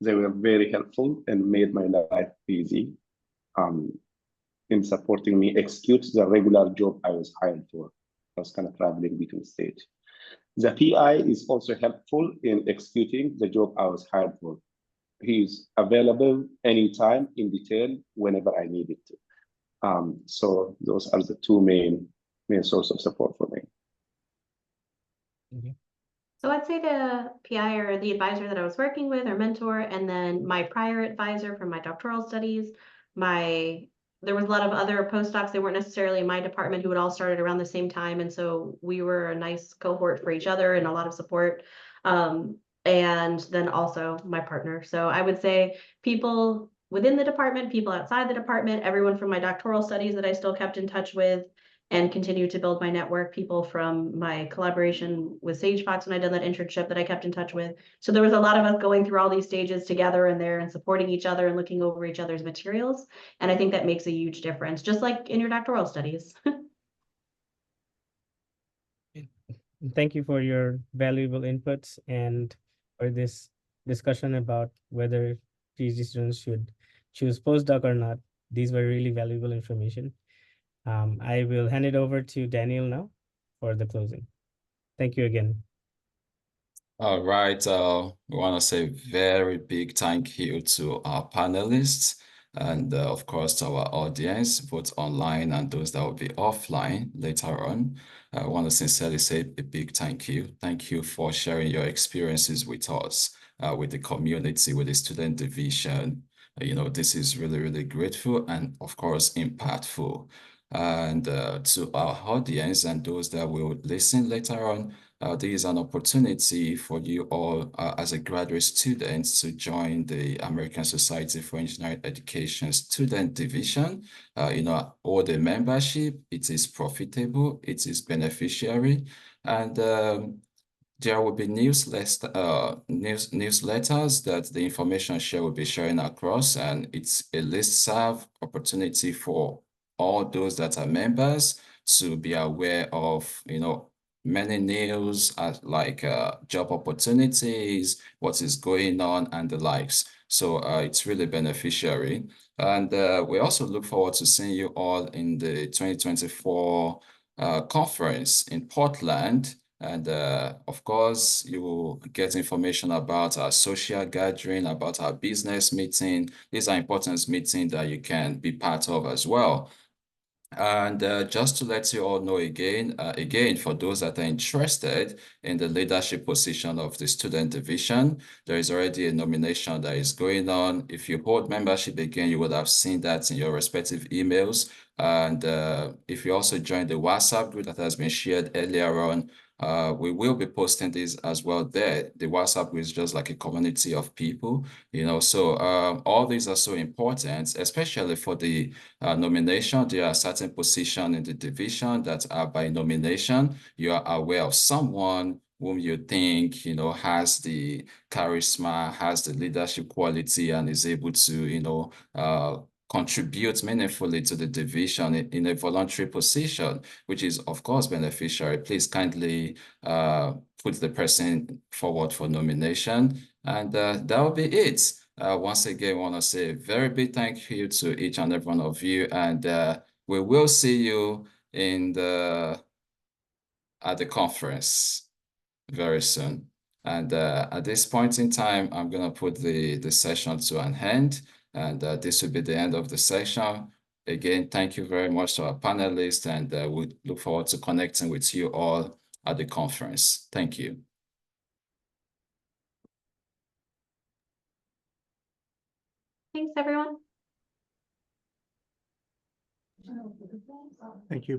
They were very helpful and made my life easy in supporting me execute the regular job I was hired for. I was kind of traveling between states. The PI is also helpful in executing the job I was hired for. He's available anytime in detail whenever I need it to. So those are the two main sources of support for me. Okay. So I'd say the PI or the advisor that I was working with or mentor, and then my prior advisor from my doctoral studies, there was a lot of other postdocs. They weren't necessarily in my department who had all started around the same time. And so we were a nice cohort for each other and a lot of support. And then also my partner. So I would say people within the department, people outside the department, everyone from my doctoral studies that I still kept in touch with and continue to build my network, people from my collaboration with SageFox when I did that internship that I kept in touch with. So there was a lot of us going through all these stages together and there and supporting each other and looking over each other's materials. And I think that makes a huge difference, just like in your doctoral studies. Thank you for your valuable inputs and for this discussion about whether PhD students should choose postdoc or not. These were really valuable information. I will hand it over to Daniel now for the closing. Thank you again. All right. We want to say very big thank you to our panelists and of course to our audience, both online and those that will be offline later on. I want to sincerely say a big thank you. Thank you for sharing your experiences with us, with the community, with the student division. This is really, really grateful and of course impactful. And to our audience and those that will listen later on, there is an opportunity for you all as a graduate student to join the American Society for Engineering Education Student Division. All the membership, it is profitable, it is beneficiary, and there will be newsletters that the information share will be sharing across, and it's a listserv opportunity for all those that are members to be aware of, many news like job opportunities, what is going on, and the likes. So it's really beneficiary. And we also look forward to seeing you all in the 2024 conference in Portland. And of course, you will get information about our social gathering, about our business meeting. These are important meetings that you can be part of as well. And just to let you all know again, for those that are interested in the leadership position of the student division, there is already a nomination that is going on. If you hold membership again, you would have seen that in your respective emails. And if you also join the WhatsApp group that has been shared earlier on, we will be posting this as well there. The WhatsApp group is just like a community of people, so all these are so important, especially for the nomination. There are certain positions in the division that are by nomination. You are aware of someone whom you think, has the charisma, has the leadership quality, and is able to, contribute meaningfully to the division in a voluntary position, which is, of course, beneficiary. Please kindly put the person forward for nomination, and that will be it. Once again, I want to say a very big thank you to each and every one of you, and we will see you at the conference very soon. And at this point in time, I'm going to put the session to an end, and this will be the end of the session. Again, thank you very much to our panelists, and we look forward to connecting with you all at the conference. Thank you. Thanks, everyone. Thank you.